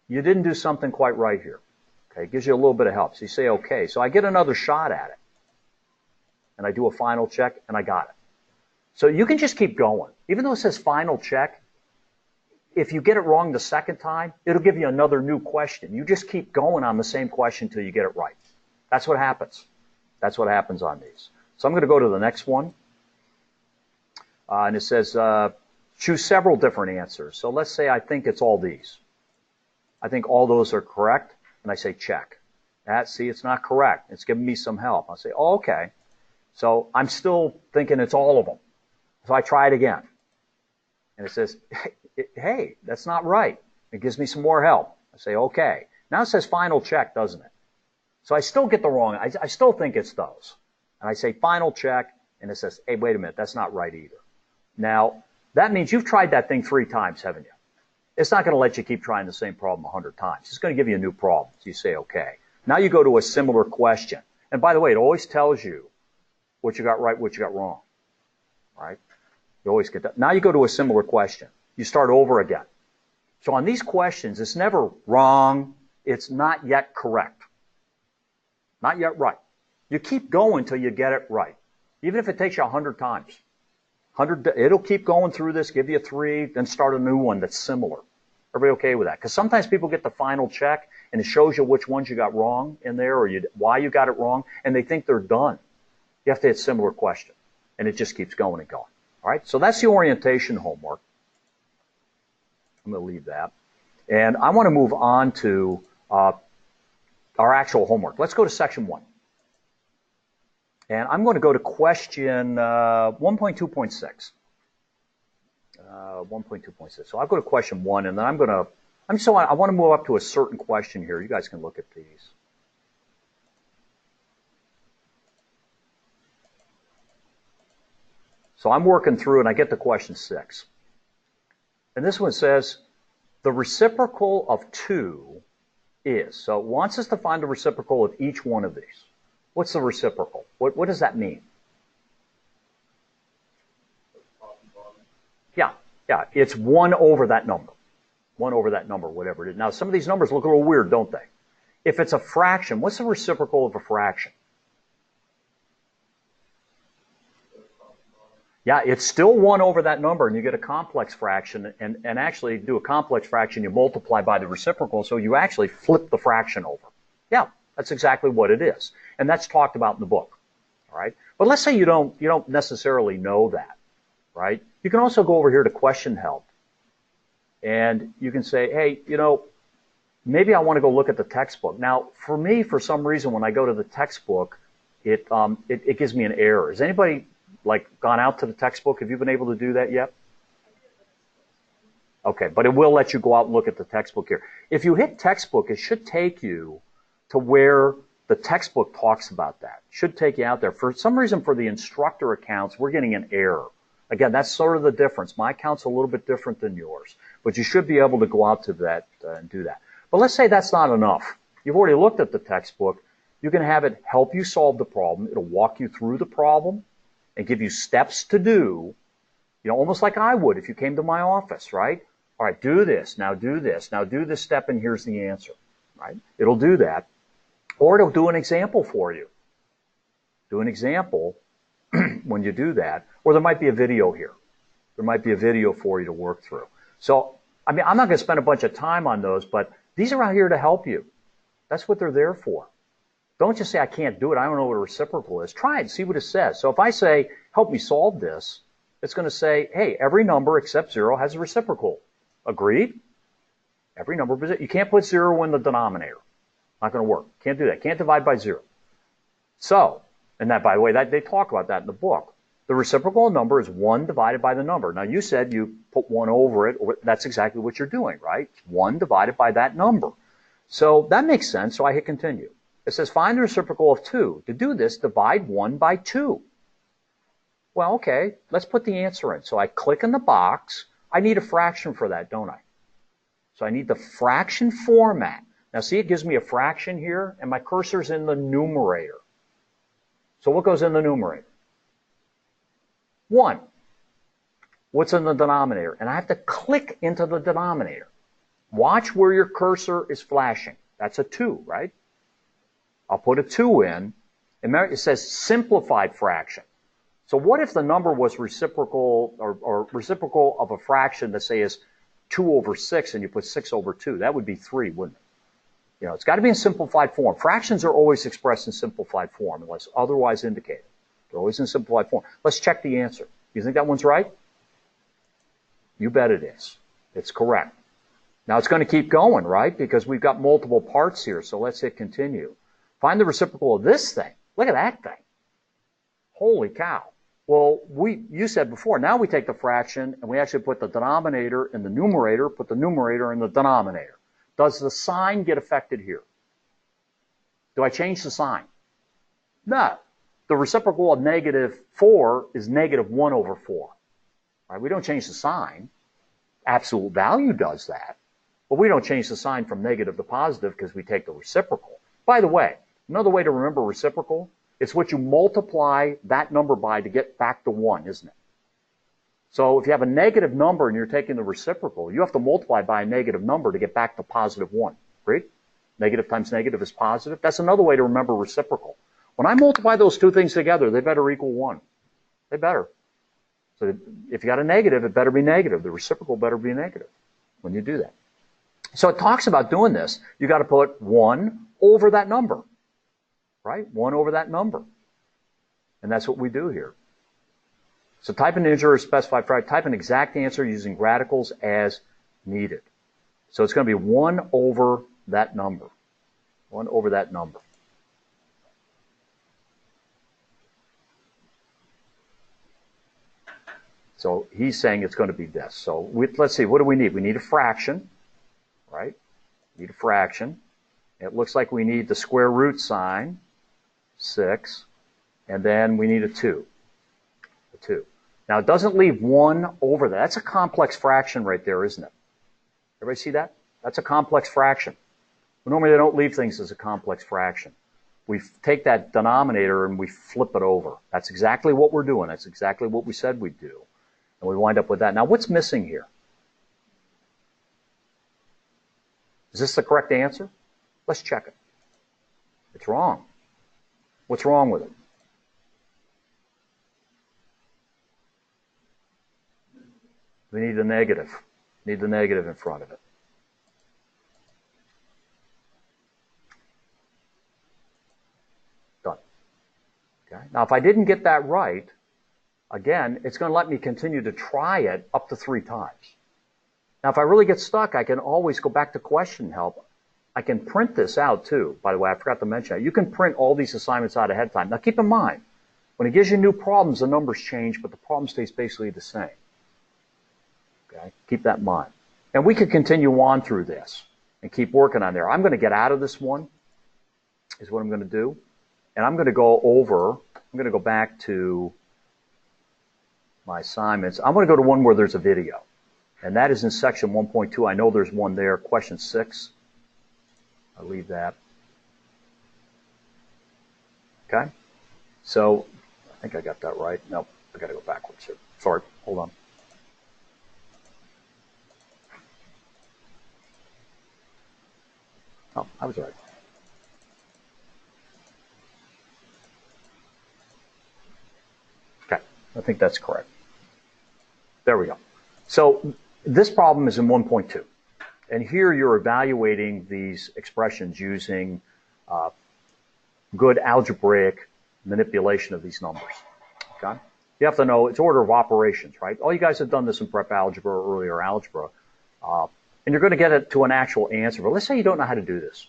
you didn't do something quite right here. Okay, it gives you a little bit of help. So you say, okay, so I get another shot at it. And I do a final check, and I got it. So you can just keep going. Even though it says final check, if you get it wrong the second time, it'll give you another new question. You just keep going on the same question until you get it right. That's what happens. That's what happens on these. So I'm going to go to the next one. And it says, choose several different answers. So let's say I think it's all these. I think all those are correct, and I say check. See, it's not correct. It's giving me some help. I'll say, oh, okay. So I'm still thinking it's all of them. So I try it again. And it says, hey, that's not right. It gives me some more help. I say, okay. Now it says final check, doesn't it? So I still get the wrong. I still think it's those. And I say final check, and it says, hey, wait a minute, that's not right either. Now, that means you've tried that thing 3 times, haven't you? It's not going to let you keep trying the same problem 100 times. It's going to give you a new problem. So you say, okay. Now you go to a similar question. And by the way, it always tells you what you got right, what you got wrong. Right? You always get that. Now you go to a similar question. You start over again. So on these questions, it's never wrong. It's not yet correct. Not yet right. You keep going till you get it right. Even if it takes you 100 times. It'll keep going through this, give you 3, then start a new one that's similar. Everybody okay with that? Because sometimes people get the final check, and it shows you which ones you got wrong in there, or why you got it wrong, and they think they're done. You have to hit similar question, and it just keeps going and going. All right, so that's the orientation homework. I'm going to leave that. And I want to move on to our actual homework. Let's go to section 1. And I'm going to go to question 1.2.6. 1.2.6. So I'll go to question 1, and then I want to move up to a certain question here. You guys can look at these. So I'm working through, and I get to question 6. And this one says, the reciprocal of 2 is. So it wants us to find the reciprocal of each one of these. What's the reciprocal? What does that mean? Yeah, it's 1 over that number. 1 over that number, whatever it is. Now, some of these numbers look a little weird, don't they? If it's a fraction, what's the reciprocal of a fraction? Yeah, it's still 1 over that number, and you get a complex fraction, and actually do a complex fraction, you multiply by the reciprocal, so you actually flip the fraction over. Yeah, that's exactly what it is. And that's talked about in the book. All right? But let's say you don't necessarily know that, right? You can also go over here to question help. And you can say, hey, maybe I want to go look at the textbook. Now, for me, for some reason, when I go to the textbook, it gives me an error. Has anybody gone out to the textbook? Have you been able to do that yet? Okay, but it will let you go out and look at the textbook here. If you hit textbook, it should take you to where the textbook talks about that. It should take you out there. For some reason, for the instructor accounts, we're getting an error. Again, that's sort of the difference. My account's a little bit different than yours, but you should be able to go out to that and do that. But let's say that's not enough. You've already looked at the textbook. You can have it help you solve the problem. It'll walk you through the problem and give you steps to do, almost like I would if you came to my office, right? All right, do this, now do this, now do this step, and here's the answer, right? It'll do that. Or it'll do an example for you. Do an example when you do that. Or there might be a video here. There might be a video for you to work through. So, I mean, I'm not going to spend a bunch of time on those, but these are out here to help you. That's what they're there for. Don't just say, I can't do it. I don't know what a reciprocal is. Try it and see what it says. So if I say, help me solve this, it's going to say, hey, every number except 0 has a reciprocal. Agreed? Every number, you can't put 0 in the denominator. Not going to work. Can't do that. Can't divide by 0. So, and that, by the way, that they talk about that in the book. The reciprocal number is 1 divided by the number. Now, you said you put 1 over it. That's exactly what you're doing, right? 1 divided by that number. So that makes sense, so I hit continue. It says find the reciprocal of 2. To do this, divide 1 by 2. Well, okay, let's put the answer in. So I click in the box. I need a fraction for that, don't I? So I need the fraction format. Now see, it gives me a fraction here, and my cursor's in the numerator. So what goes in the numerator? 1. What's in the denominator? And I have to click into the denominator. Watch where your cursor is flashing. That's a 2, right? I'll put a 2 in. And it says simplified fraction. So what if the number was reciprocal or reciprocal of a fraction that say is 2 over 6 and you put 6 over 2? That would be 3, wouldn't it? You know, it's got to be in simplified form. Fractions are always expressed in simplified form unless otherwise indicated. They're always in simplified form. Let's check the answer. You think that one's right? You bet it is. It's correct. Now it's going to keep going, right? Because we've got multiple parts here. So let's hit continue. Find the reciprocal of this thing. Look at that thing. Holy cow. Well, you said before, now we take the fraction and we actually put the denominator in the numerator, put the numerator in the denominator. Does the sign get affected here? Do I change the sign? No. The reciprocal of -4 is -1 over 4. Right? We don't change the sign. Absolute value does that. But we don't change the sign from negative to positive because we take the reciprocal. By the way, another way to remember reciprocal, it's what you multiply that number by to get back to 1, isn't it? So if you have a negative number and you're taking the reciprocal, you have to multiply by a negative number to get back to positive 1. Agreed? Negative times negative is positive. That's another way to remember reciprocal. When I multiply those two things together, they better equal 1. They better. So if you got a negative, it better be negative. The reciprocal better be negative when you do that. So it talks about doing this. You got to put 1 over that number, right? 1 over that number. And that's what we do here. So type an integer or specify fraction. Type an exact answer using radicals as needed. So it's going to be 1 over that number. 1 over that number. So he's saying it's going to be this. So let's see, what do we need? We need a fraction, right? We need a fraction. It looks like we need the square root sign, 6, and then we need a 2. A 2. Now, it doesn't leave 1 over that. That's a complex fraction right there, isn't it? Everybody see that? That's a complex fraction. Normally, they don't leave things as a complex fraction. We take that denominator and we flip it over. That's exactly what we're doing. That's exactly what we said we'd do. And we wind up with that. Now, what's missing here? Is this the correct answer? Let's check it. It's wrong. What's wrong with it? We need the negative. Need the negative in front of it. Done. Okay. Now, if I didn't get that right, again, it's going to let me continue to try it up to 3 times. Now, if I really get stuck, I can always go back to question help. I can print this out too. By the way, I forgot to mention that. You can print all these assignments out ahead of time. Now, keep in mind, when it gives you new problems, the numbers change, but the problem stays basically the same. Okay? Keep that in mind. And we could continue on through this and keep working on there. I'm going to get out of this one, is what I'm going to do. And I'm going to go back to my assignments. I'm going to go to one where there's a video. And that is in section 1.2. I know there's one there, question 6. I'll leave that. Okay? So, I think I got that right. Nope, I got to go backwards here. Sorry, hold on. Oh, I was right. Okay, I think that's correct. There we go. So this problem is in 1.2. And here you're evaluating these expressions using good algebraic manipulation of these numbers. Okay? You have to know it's order of operations, right? All you guys have done this in prep algebra or earlier algebra. And you're going to get it to an actual answer. But let's say you don't know how to do this.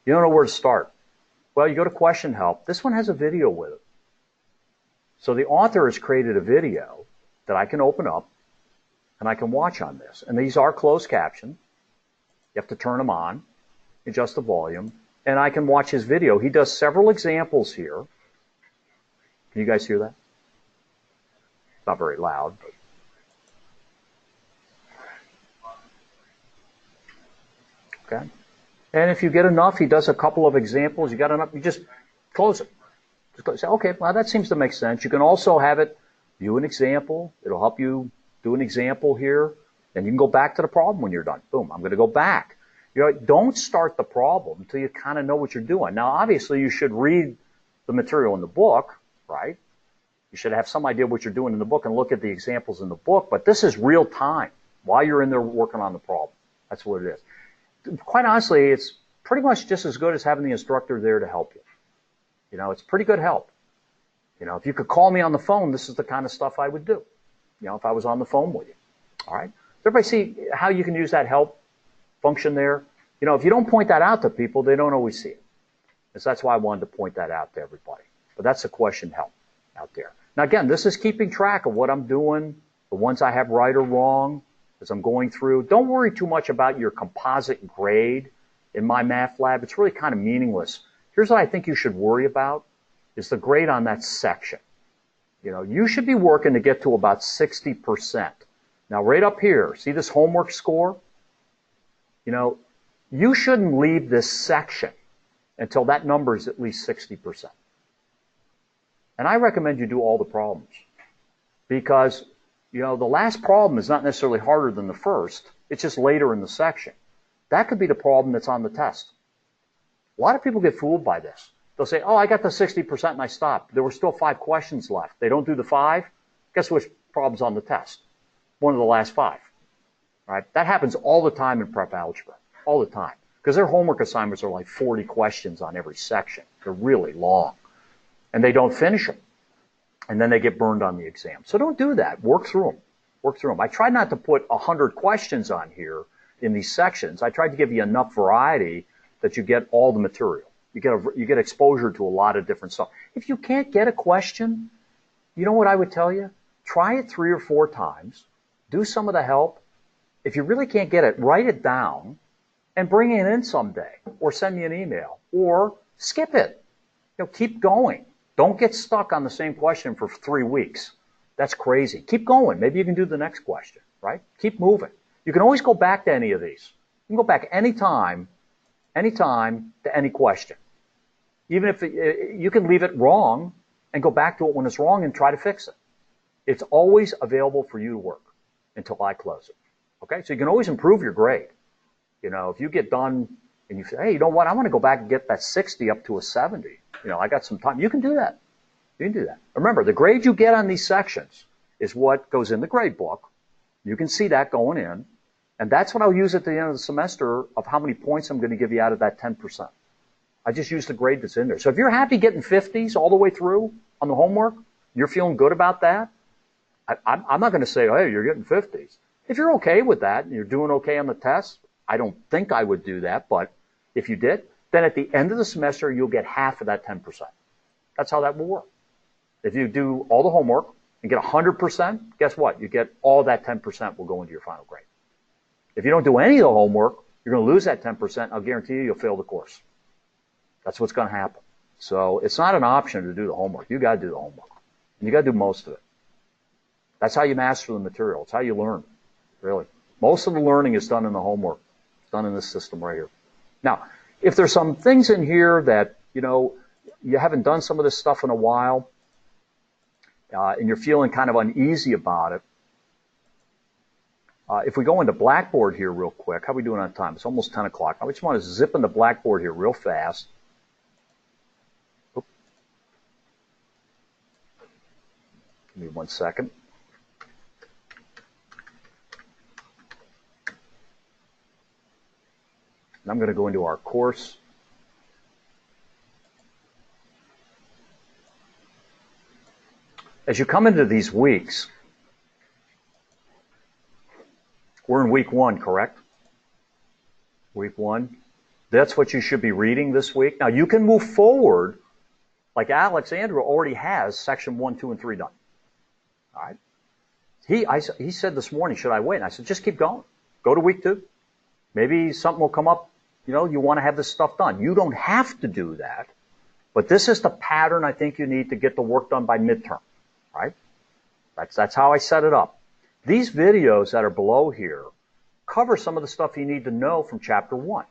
You don't know where to start. Well, you go to question help. This one has a video with it. So the author has created a video that I can open up and I can watch on this. And these are closed caption. You have to turn them on, adjust the volume, and I can watch his video. He does several examples here. Can you guys hear that? It's not very loud. But okay. And if you get enough, he does a couple of examples. You got enough, you just close it. Just say, okay, well, that seems to make sense. You can also have it view an example. It'll help you do an example here. Then you can go back to the problem when you're done. Boom, I'm going to go back. You know, don't start the problem until you kind of know what you're doing. Now, obviously, you should read the material in the book, right? You should have some idea what you're doing in the book and look at the examples in the book. But this is real time while you're in there working on the problem. That's what it is. Quite honestly, it's pretty much just as good as having the instructor there to help you. You know, it's pretty good help. You know, if you could call me on the phone, this is the kind of stuff I would do. You know, if I was on the phone with you. All right? Everybody see how you can use that help function there? You know, if you don't point that out to people, they don't always see it. And so that's why I wanted to point that out to everybody. But that's the question help out there. Now, again, this is keeping track of what I'm doing, the ones I have right or wrong as I'm going through. Don't worry too much about your composite grade in MyMathLab. It's really kind of meaningless. Here's what I think you should worry about is the grade on that section. You know, you should be working to get to about 60%. Now, right up here, see this homework score? You know, you shouldn't leave this section until that number is at least 60%. And I recommend you do all the problems because, you know, the last problem is not necessarily harder than the first. It's just later in the section. That could be the problem that's on the test. A lot of people get fooled by this. They'll say, oh, I got to 60% and I stopped. There were still 5 questions left. They don't do the 5. Guess which problem's on the test? One of the last 5. Right? That happens all the time in prep algebra. All the time. Because their homework assignments are like 40 questions on every section. They're really long. And they don't finish them. And then they get burned on the exam. So don't do that. Work through them. Work through them. I tried not to put 100 questions on here in these sections. I tried to give you enough variety that you get all the material. You get exposure to a lot of different stuff. If you can't get a question, you know what I would tell you? Try it 3 or 4 times. Do some of the help. If you really can't get it, write it down and bring it in someday or send me an email or skip it. You know, keep going. Don't get stuck on the same question for 3 weeks. That's crazy. Keep going. Maybe you can do the next question, right? Keep moving. You can always go back to any of these. You can go back anytime to any question. Even if you can leave it wrong and go back to it when it's wrong and try to fix it. It's always available for you to work until I close it. Okay? So you can always improve your grade. You know, if you get done and you say, hey, you know what? I want to go back and get that 60 up to a 70. You know, I got some time. You can do that. You can do that. Remember, the grade you get on these sections is what goes in the grade book. You can see that going in. And that's what I'll use at the end of the semester of how many points I'm going to give you out of that 10%. I just use the grade that's in there. So if you're happy getting 50s all the way through on the homework, you're feeling good about that, I'm not going to say, hey, you're getting 50s. If you're okay with that and you're doing okay on the test, I don't think I would do that, but if you did, then at the end of the semester, you'll get half of that 10%. That's how that will work. If you do all the homework and get 100%, guess what? You get all that 10% will go into your final grade. If you don't do any of the homework, you're going to lose that 10%. I'll guarantee you'll fail the course. That's what's going to happen. So it's not an option to do the homework. You got to do the homework. And you got to do most of it. That's how you master the material. It's how you learn, really. Most of the learning is done in the homework. It's done in this system right here. Now, if there's some things in here that, you know, you haven't done some of this stuff in a while, and you're feeling kind of uneasy about it, if we go into Blackboard here real quick, how are we doing on time? It's almost 10 o'clock. I just want to zip into Blackboard here real fast. Oop. Give me 1 second. And I'm going to go into our course. As you come into these weeks, we're in week 1, correct? Week 1. That's what you should be reading this week. Now, you can move forward, like Alexandra already has section 1, 2, and 3 done. All right? He said this morning, should I wait? And I said, just keep going. Go to week 2. Maybe something will come up, you want to have this stuff done. You don't have to do that, but this is the pattern I think you need to get the work done by midterm, right? That's how I set it up. These videos that are below here cover some of the stuff you need to know from chapter 1,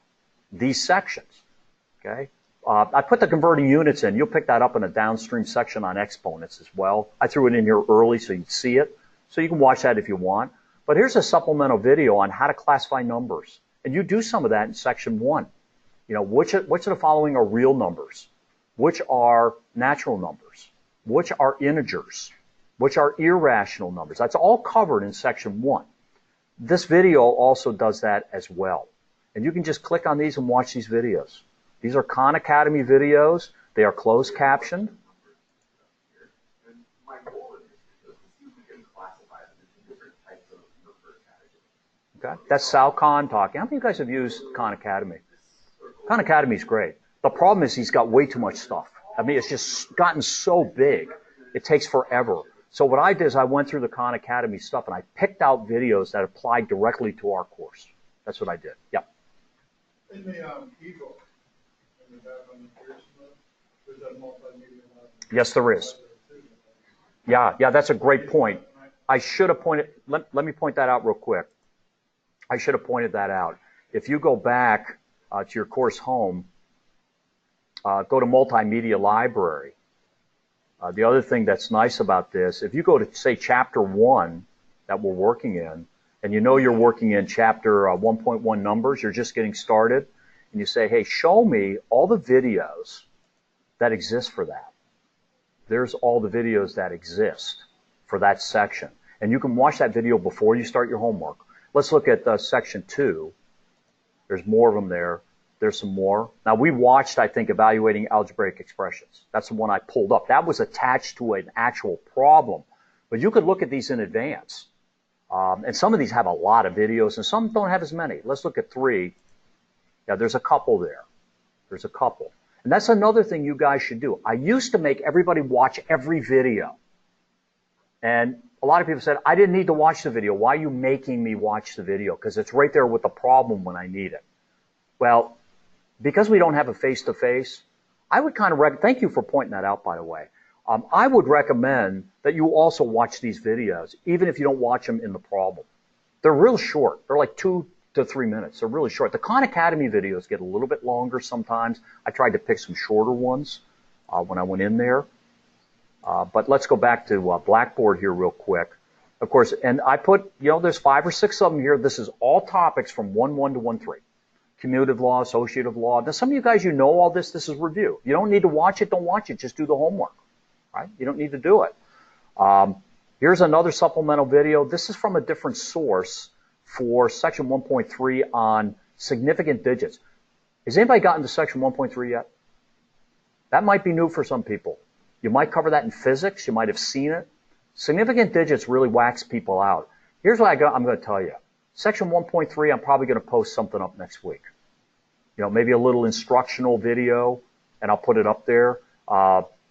these sections, okay? I put the converting units in. You'll pick that up in a downstream section on exponents as well. I threw it in here early so you'd see it, so you can watch that if you want. But here's a supplemental video on how to classify numbers. And you do some of that in section 1. Which of the following are real numbers? Which are natural numbers? Which are integers? Which are irrational numbers? That's all covered in section 1. This video also does that as well. And you can just click on these and watch these videos. These are Khan Academy videos. They are closed captioned. Okay, that's Sal Khan talking. How many of you guys have used Khan Academy? Khan Academy is great. The problem is he's got way too much stuff. I mean, it's just gotten so big. It takes forever. So what I did is I went through the Khan Academy stuff and I picked out videos that applied directly to our course. That's what I did. Yep. In the ebook, in the back on the course, there's that multimedia. Yes, there is. Yeah, that's a great point. I should have pointed, let me point that out real quick. I should have pointed that out. If you go back to your course home, go to Multimedia Library. The other thing that's nice about this, if you go to, say, Chapter 1 that we're working in, and you're working in Chapter 1.1 numbers, you're just getting started, and you say, hey, show me all the videos that exist for that. There's all the videos that exist for that section. And you can watch that video before you start your homework. Let's look at section 2. There's more of them there. There's some more. Now, we watched, I think, evaluating algebraic expressions. That's the one I pulled up. That was attached to an actual problem. But you could look at these in advance. And some of these have a lot of videos, and some don't have as many. Let's look at 3. Yeah, there's a couple there. There's a couple. And that's another thing you guys should do. I used to make everybody watch every video. And a lot of people said, I didn't need to watch the video. Why are you making me watch the video? Because it's right there with the problem when I need it. Well, because we don't have a face-to-face, I would kind of thank you for pointing that out, by the way. I would recommend that you also watch these videos, even if you don't watch them in the problem. They're real short. They're like 2 to 3 minutes. They're really short. The Khan Academy videos get a little bit longer sometimes. I tried to pick some shorter ones when I went in there. But let's go back to Blackboard here real quick. Of course, and I put, there's 5 or 6 of them here. This is all topics from 1.1 to 1.3. Commutative law, associative law. Now, some of you guys, know all this. This is review. You don't need to watch it. Don't watch it. Just do the homework, right? You don't need to do it. Here's another supplemental video. This is from a different source for section 1.3 on significant digits. Has anybody gotten to section 1.3 yet? That might be new for some people. You might cover that in physics. You might have seen it. Significant digits really wax people out. Here's what I'm going to tell you. Section 1.3, I'm probably going to post something up next week. Maybe a little instructional video, and I'll put it up there.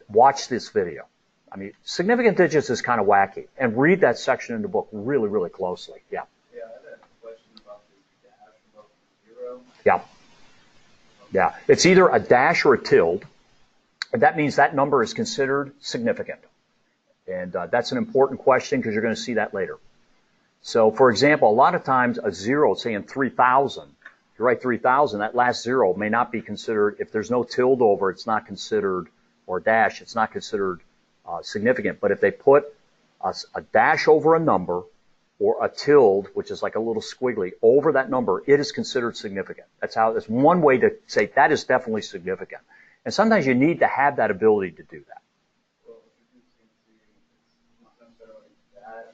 Watch this video. I mean, significant digits is kind of wacky. And read that section in the book really, really closely. Yeah. Yeah, I had a question about the dash above the 0. Yeah. Yeah. It's either a dash or a tilde. And that means that number is considered significant. And that's an important question because you're going to see that later. So, for example, a lot of times a 0, say in 3,000, if you write 3,000, that last 0 may not be considered, if there's no tilde over, it's not considered, or dash, it's not considered significant. But if they put a dash over a number or a tilde, which is like a little squiggly, over that number, it is considered significant. That's one way to say that is definitely significant. And sometimes you need to have that ability to do that. Well, it's not necessarily that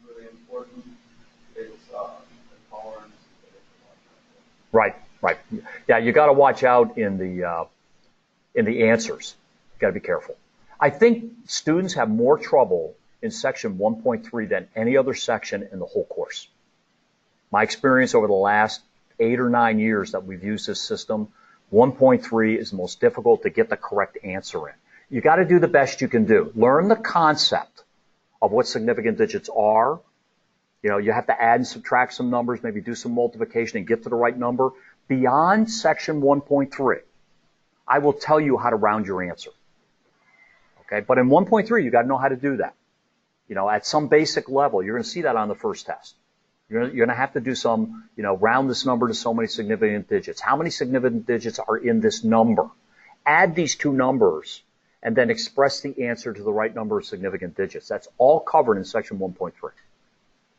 really important. It's the tolerance. Right. Right. Yeah, you got to watch out in the answers. You got to be careful. I think students have more trouble in section 1.3 than any other section in the whole course. My experience over the last 8 or 9 years that we've used this system, 1.3 is the most difficult to get the correct answer in. You got to do the best you can do. Learn the concept of what significant digits are. You know, you have to add and subtract some numbers, maybe do some multiplication and get to the right number. Beyond section 1.3, I will tell you how to round your answer. Okay, but in 1.3, you got to know how to do that. You know, at some basic level, you're going to see that on the first test. You're going to have to do some, you know, round this number to so many significant digits. How many significant digits are in this number? Add these two numbers and then express the answer to the right number of significant digits. That's all covered in section 1.3.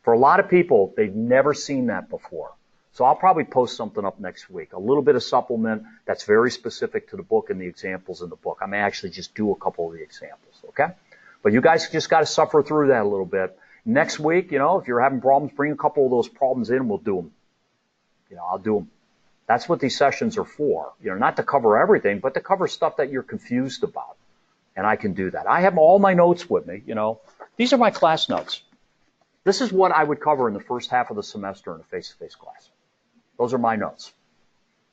For a lot of people, they've never seen that before. So I'll probably post something up next week, a little bit of supplement that's very specific to the book and the examples in the book. I may actually just do a couple of the examples, okay? But you guys just got to suffer through that a little bit. Next week, you know, if you're having problems, bring a couple of those problems in and we'll do them. You know, I'll do them. That's what these sessions are for. You know, not to cover everything, but to cover stuff that you're confused about. And I can do that. I have all my notes with me, you know. These are my class notes. This is what I would cover in the first half of the semester in a face-to-face class. Those are my notes.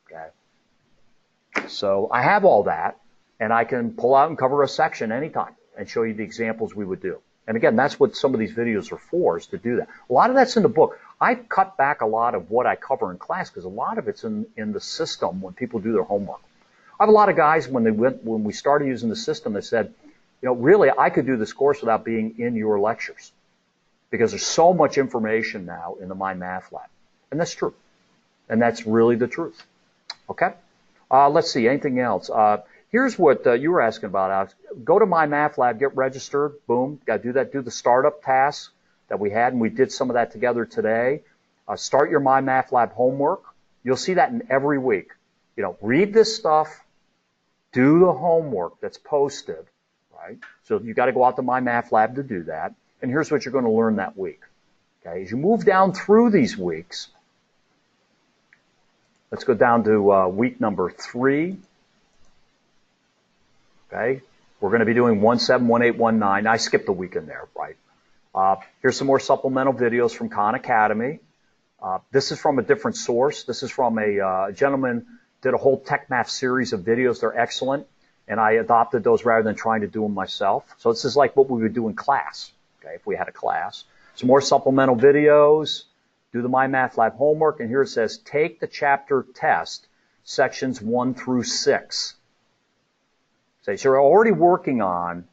Okay. So I have all that, and I can pull out and cover a section anytime and show you the examples we would do. And again, that's what some of these videos are for, is to do that. A lot of that's in the book. I cut back a lot of what I cover in class because a lot of it's in the system when people do their homework. I have a lot of guys when we started using the system that said, you know, really I could do this course without being in your lectures because there's so much information now in the MyMathLab. And that's true. And that's really the truth. Okay? Let's see. Anything else? Here's what you were asking about, Alex. Go to MyMathLab, get registered. Boom. Got to do that. Do the startup tasks that we had, and we did some of that together today. Start your MyMathLab homework. You'll see that in every week. You know, read this stuff. Do the homework that's posted, right? So you got to go out to MyMathLab to do that. And here's what you're going to learn that week. Okay? As you move down through these weeks, let's go down to week number 3. Okay, we're going to be doing 171819. I skipped a week in there, right? Here's some more supplemental videos from Khan Academy. This is from a different source. This is from a gentleman did a whole Tech Math series of videos. They're excellent, and I adopted those rather than trying to do them myself. So this is like what we would do in class, okay, if we had a class. Some more supplemental videos. Do the MyMathLab homework, and here it says, take the chapter test, sections 1 through 6. So you're already working on,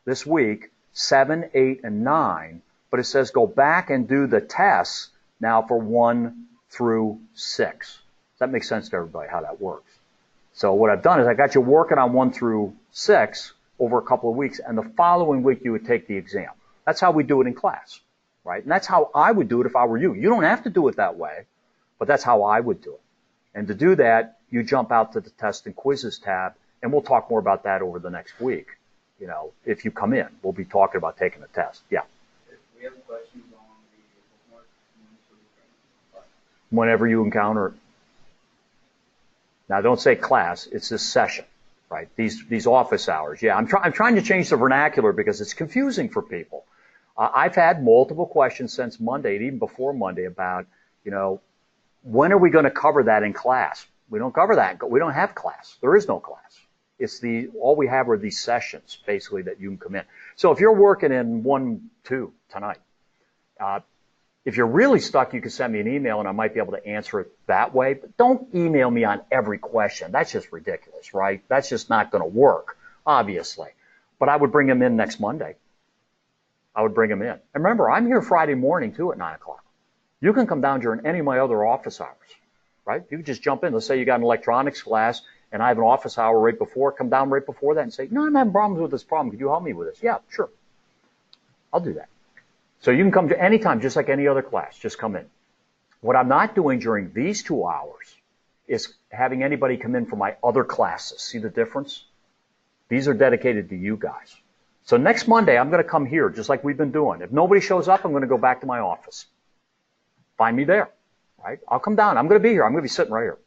this week, 7, 8, and 9, but it says go back and do the tests now for 1 through 6. Does that make sense to everybody, how that works? So what I've done is I got you working on 1 through 6 over a couple of weeks, and the following week you would take the exam. That's how we do it in class. Right? And that's how I would do it if I were you. You don't have to do it that way, but that's how I would do it. And to do that, you jump out to the test and quizzes tab, and we'll talk more about that over the next week. You know, if you come in, we'll be talking about taking the test. Yeah. If we have questions on the homework, whenever you encounter it. Now, don't say class. It's this session, right? These office hours. Yeah, I'm trying to change the vernacular because it's confusing for people. I've had multiple questions since Monday, and even before Monday, about, you know, when are we going to cover that in class? We don't cover that. We don't have class. There is no class. It's all we have are these sessions, basically, that you can come in. So if you're working in 1, 2 tonight, if you're really stuck, you can send me an email, and I might be able to answer it that way. But don't email me on every question. That's just ridiculous, right? That's just not going to work, obviously. But I would bring them in next Monday. I would bring them in. And remember, I'm here Friday morning, too, at 9 o'clock. You can come down during any of my other office hours, right? You can just jump in. Let's say you got an electronics class, and I have an office hour right before. Come down right before that and say, no, I'm having problems with this problem. Could you help me with this? Yeah, sure. I'll do that. So you can come to any time, just like any other class. Just come in. What I'm not doing during these 2 hours is having anybody come in for my other classes. See the difference? These are dedicated to you guys. So next Monday, I'm going to come here, just like we've been doing. If nobody shows up, I'm going to go back to my office. Find me there, right? I'll come down. I'm going to be here. I'm going to be sitting right here.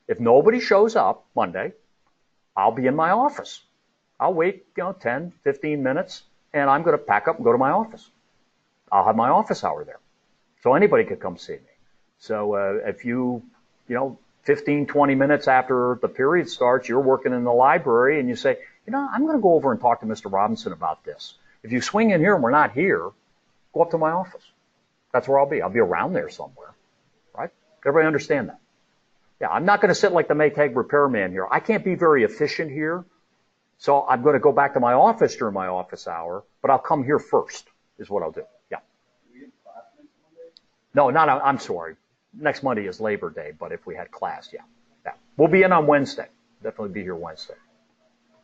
If nobody shows up Monday, I'll be in my office. I'll wait, 10, 15 minutes, and I'm going to pack up and go to my office. I'll have my office hour there. So anybody could come see me. So if 15, 20 minutes after the period starts, you're working in the library and you say, I'm going to go over and talk to Mr. Robinson about this. If you swing in here and we're not here, go up to my office. That's where I'll be. I'll be around there somewhere, right? Everybody understand that? Yeah, I'm not going to sit like the Maytag repairman here. I can't be very efficient here. So I'm going to go back to my office during my office hour, but I'll come here first is what I'll do. Yeah. No, I'm sorry. Next Monday is Labor Day, but if we had class, yeah. We'll be in on Wednesday. Definitely be here Wednesday.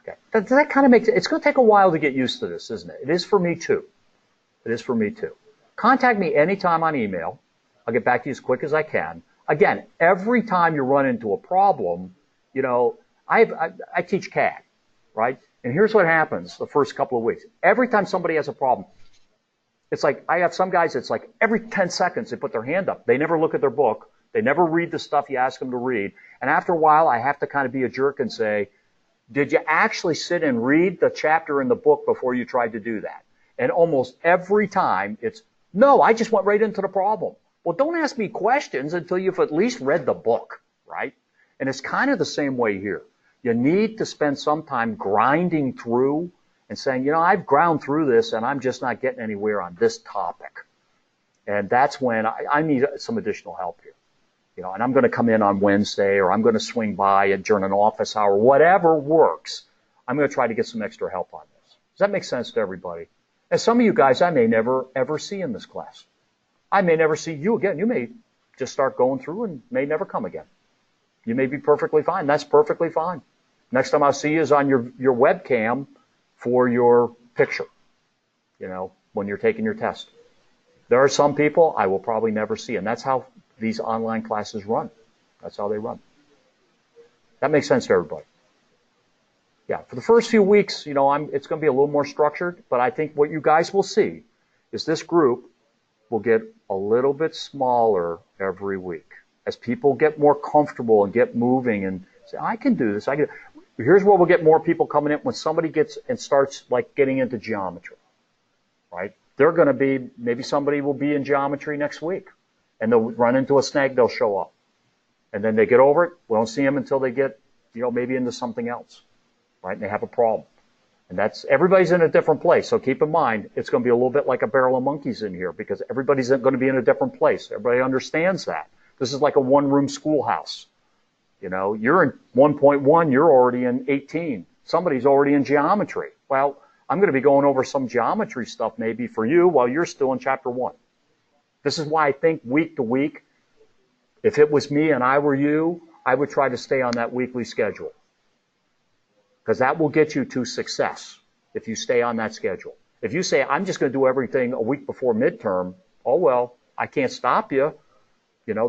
Okay. Does that kind of make sense? It's going to take a while to get used to this, isn't it? It is for me too. It is for me too. Contact me anytime on email. I'll get back to you as quick as I can. Again, every time you run into a problem, I teach CAD, right? And here's what happens the first couple of weeks. Every time somebody has a problem, it's like I have some guys, it's like every 10 seconds they put their hand up. They never look at their book. They never read the stuff you ask them to read. And after a while, I have to kind of be a jerk and say, did you actually sit and read the chapter in the book before you tried to do that? And almost every time it's, no, I just went right into the problem. Well, don't ask me questions until you've at least read the book, right? And it's kind of the same way here. You need to spend some time grinding through and saying, I've ground through this and I'm just not getting anywhere on this topic. And that's when I need some additional help here. And I'm going to come in on Wednesday or I'm going to swing by during an office hour, whatever works. I'm going to try to get some extra help on this. Does that make sense to everybody? And some of you guys I may never, ever see in this class. I may never see you again. You may just start going through and may never come again. You may be perfectly fine. That's perfectly fine. Next time I'll see you is on your webcam for your picture, when you're taking your test. There are some people I will probably never see, and that's how these online classes run. That's how they run. That makes sense to everybody. Yeah, for the first few weeks, it's going to be a little more structured, but I think what you guys will see is this group will get a little bit smaller every week as people get more comfortable and get moving and say, I can do this. Here's where we'll get more people coming in when somebody gets and starts getting into geometry, right? They're going to be, maybe somebody will be in geometry next week and they'll run into a snag, they'll show up. And then they get over it. We don't see them until they get, maybe into something else, right? And they have a problem. And everybody's in a different place. So keep in mind, it's going to be a little bit like a barrel of monkeys in here because everybody's going to be in a different place. Everybody understands that. This is like a one-room schoolhouse. You're in 1.1, you're already in 18. Somebody's already in geometry. Well, I'm going to be going over some geometry stuff maybe for you while you're still in chapter 1. This is why I think week to week, if it was me and I were you, I would try to stay on that weekly schedule. Because that will get you to success if you stay on that schedule. If you say, I'm just going to do everything a week before midterm, oh, well, I can't stop you.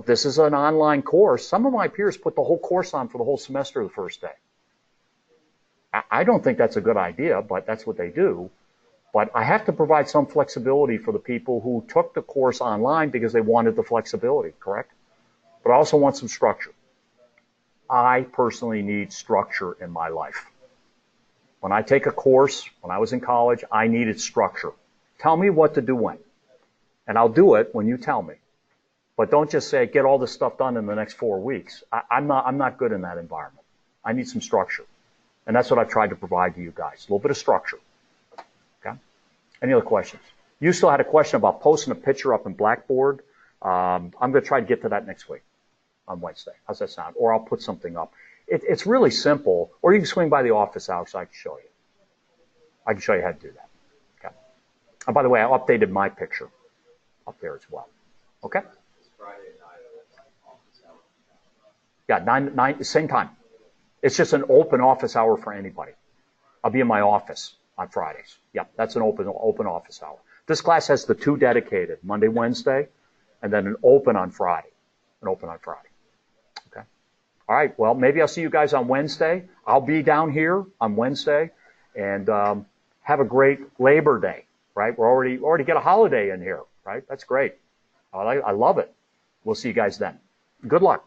This is an online course. Some of my peers put the whole course on for the whole semester the first day. I don't think that's a good idea, but that's what they do. But I have to provide some flexibility for the people who took the course online because they wanted the flexibility, correct? But I also want some structure. I personally need structure in my life. When I take a course, when I was in college, I needed structure. Tell me what to do when. And I'll do it when you tell me. But don't just say, get all this stuff done in the next 4 weeks. I'm not good in that environment. I need some structure. And that's what I've tried to provide to you guys. A little bit of structure. Okay? Any other questions? You still had a question about posting a picture up in Blackboard. I'm going to try to get to that next week on Wednesday. How's that sound? Or I'll put something up. It's really simple. Or you can swing by the office hours so I can show you. I can show you how to do that. Okay? And by the way, I updated my picture up there as well. Okay? Yeah, 9, same time. It's just an open office hour for anybody. I'll be in my office on Fridays. Yeah, that's an open office hour. This class has the 2 dedicated, Monday, Wednesday, and then an open on Friday. Okay? All right, well, maybe I'll see you guys on Wednesday. I'll be down here on Wednesday, and have a great Labor Day, right? We're already get a holiday in here, right? That's great. I love it. We'll see you guys then. Good luck.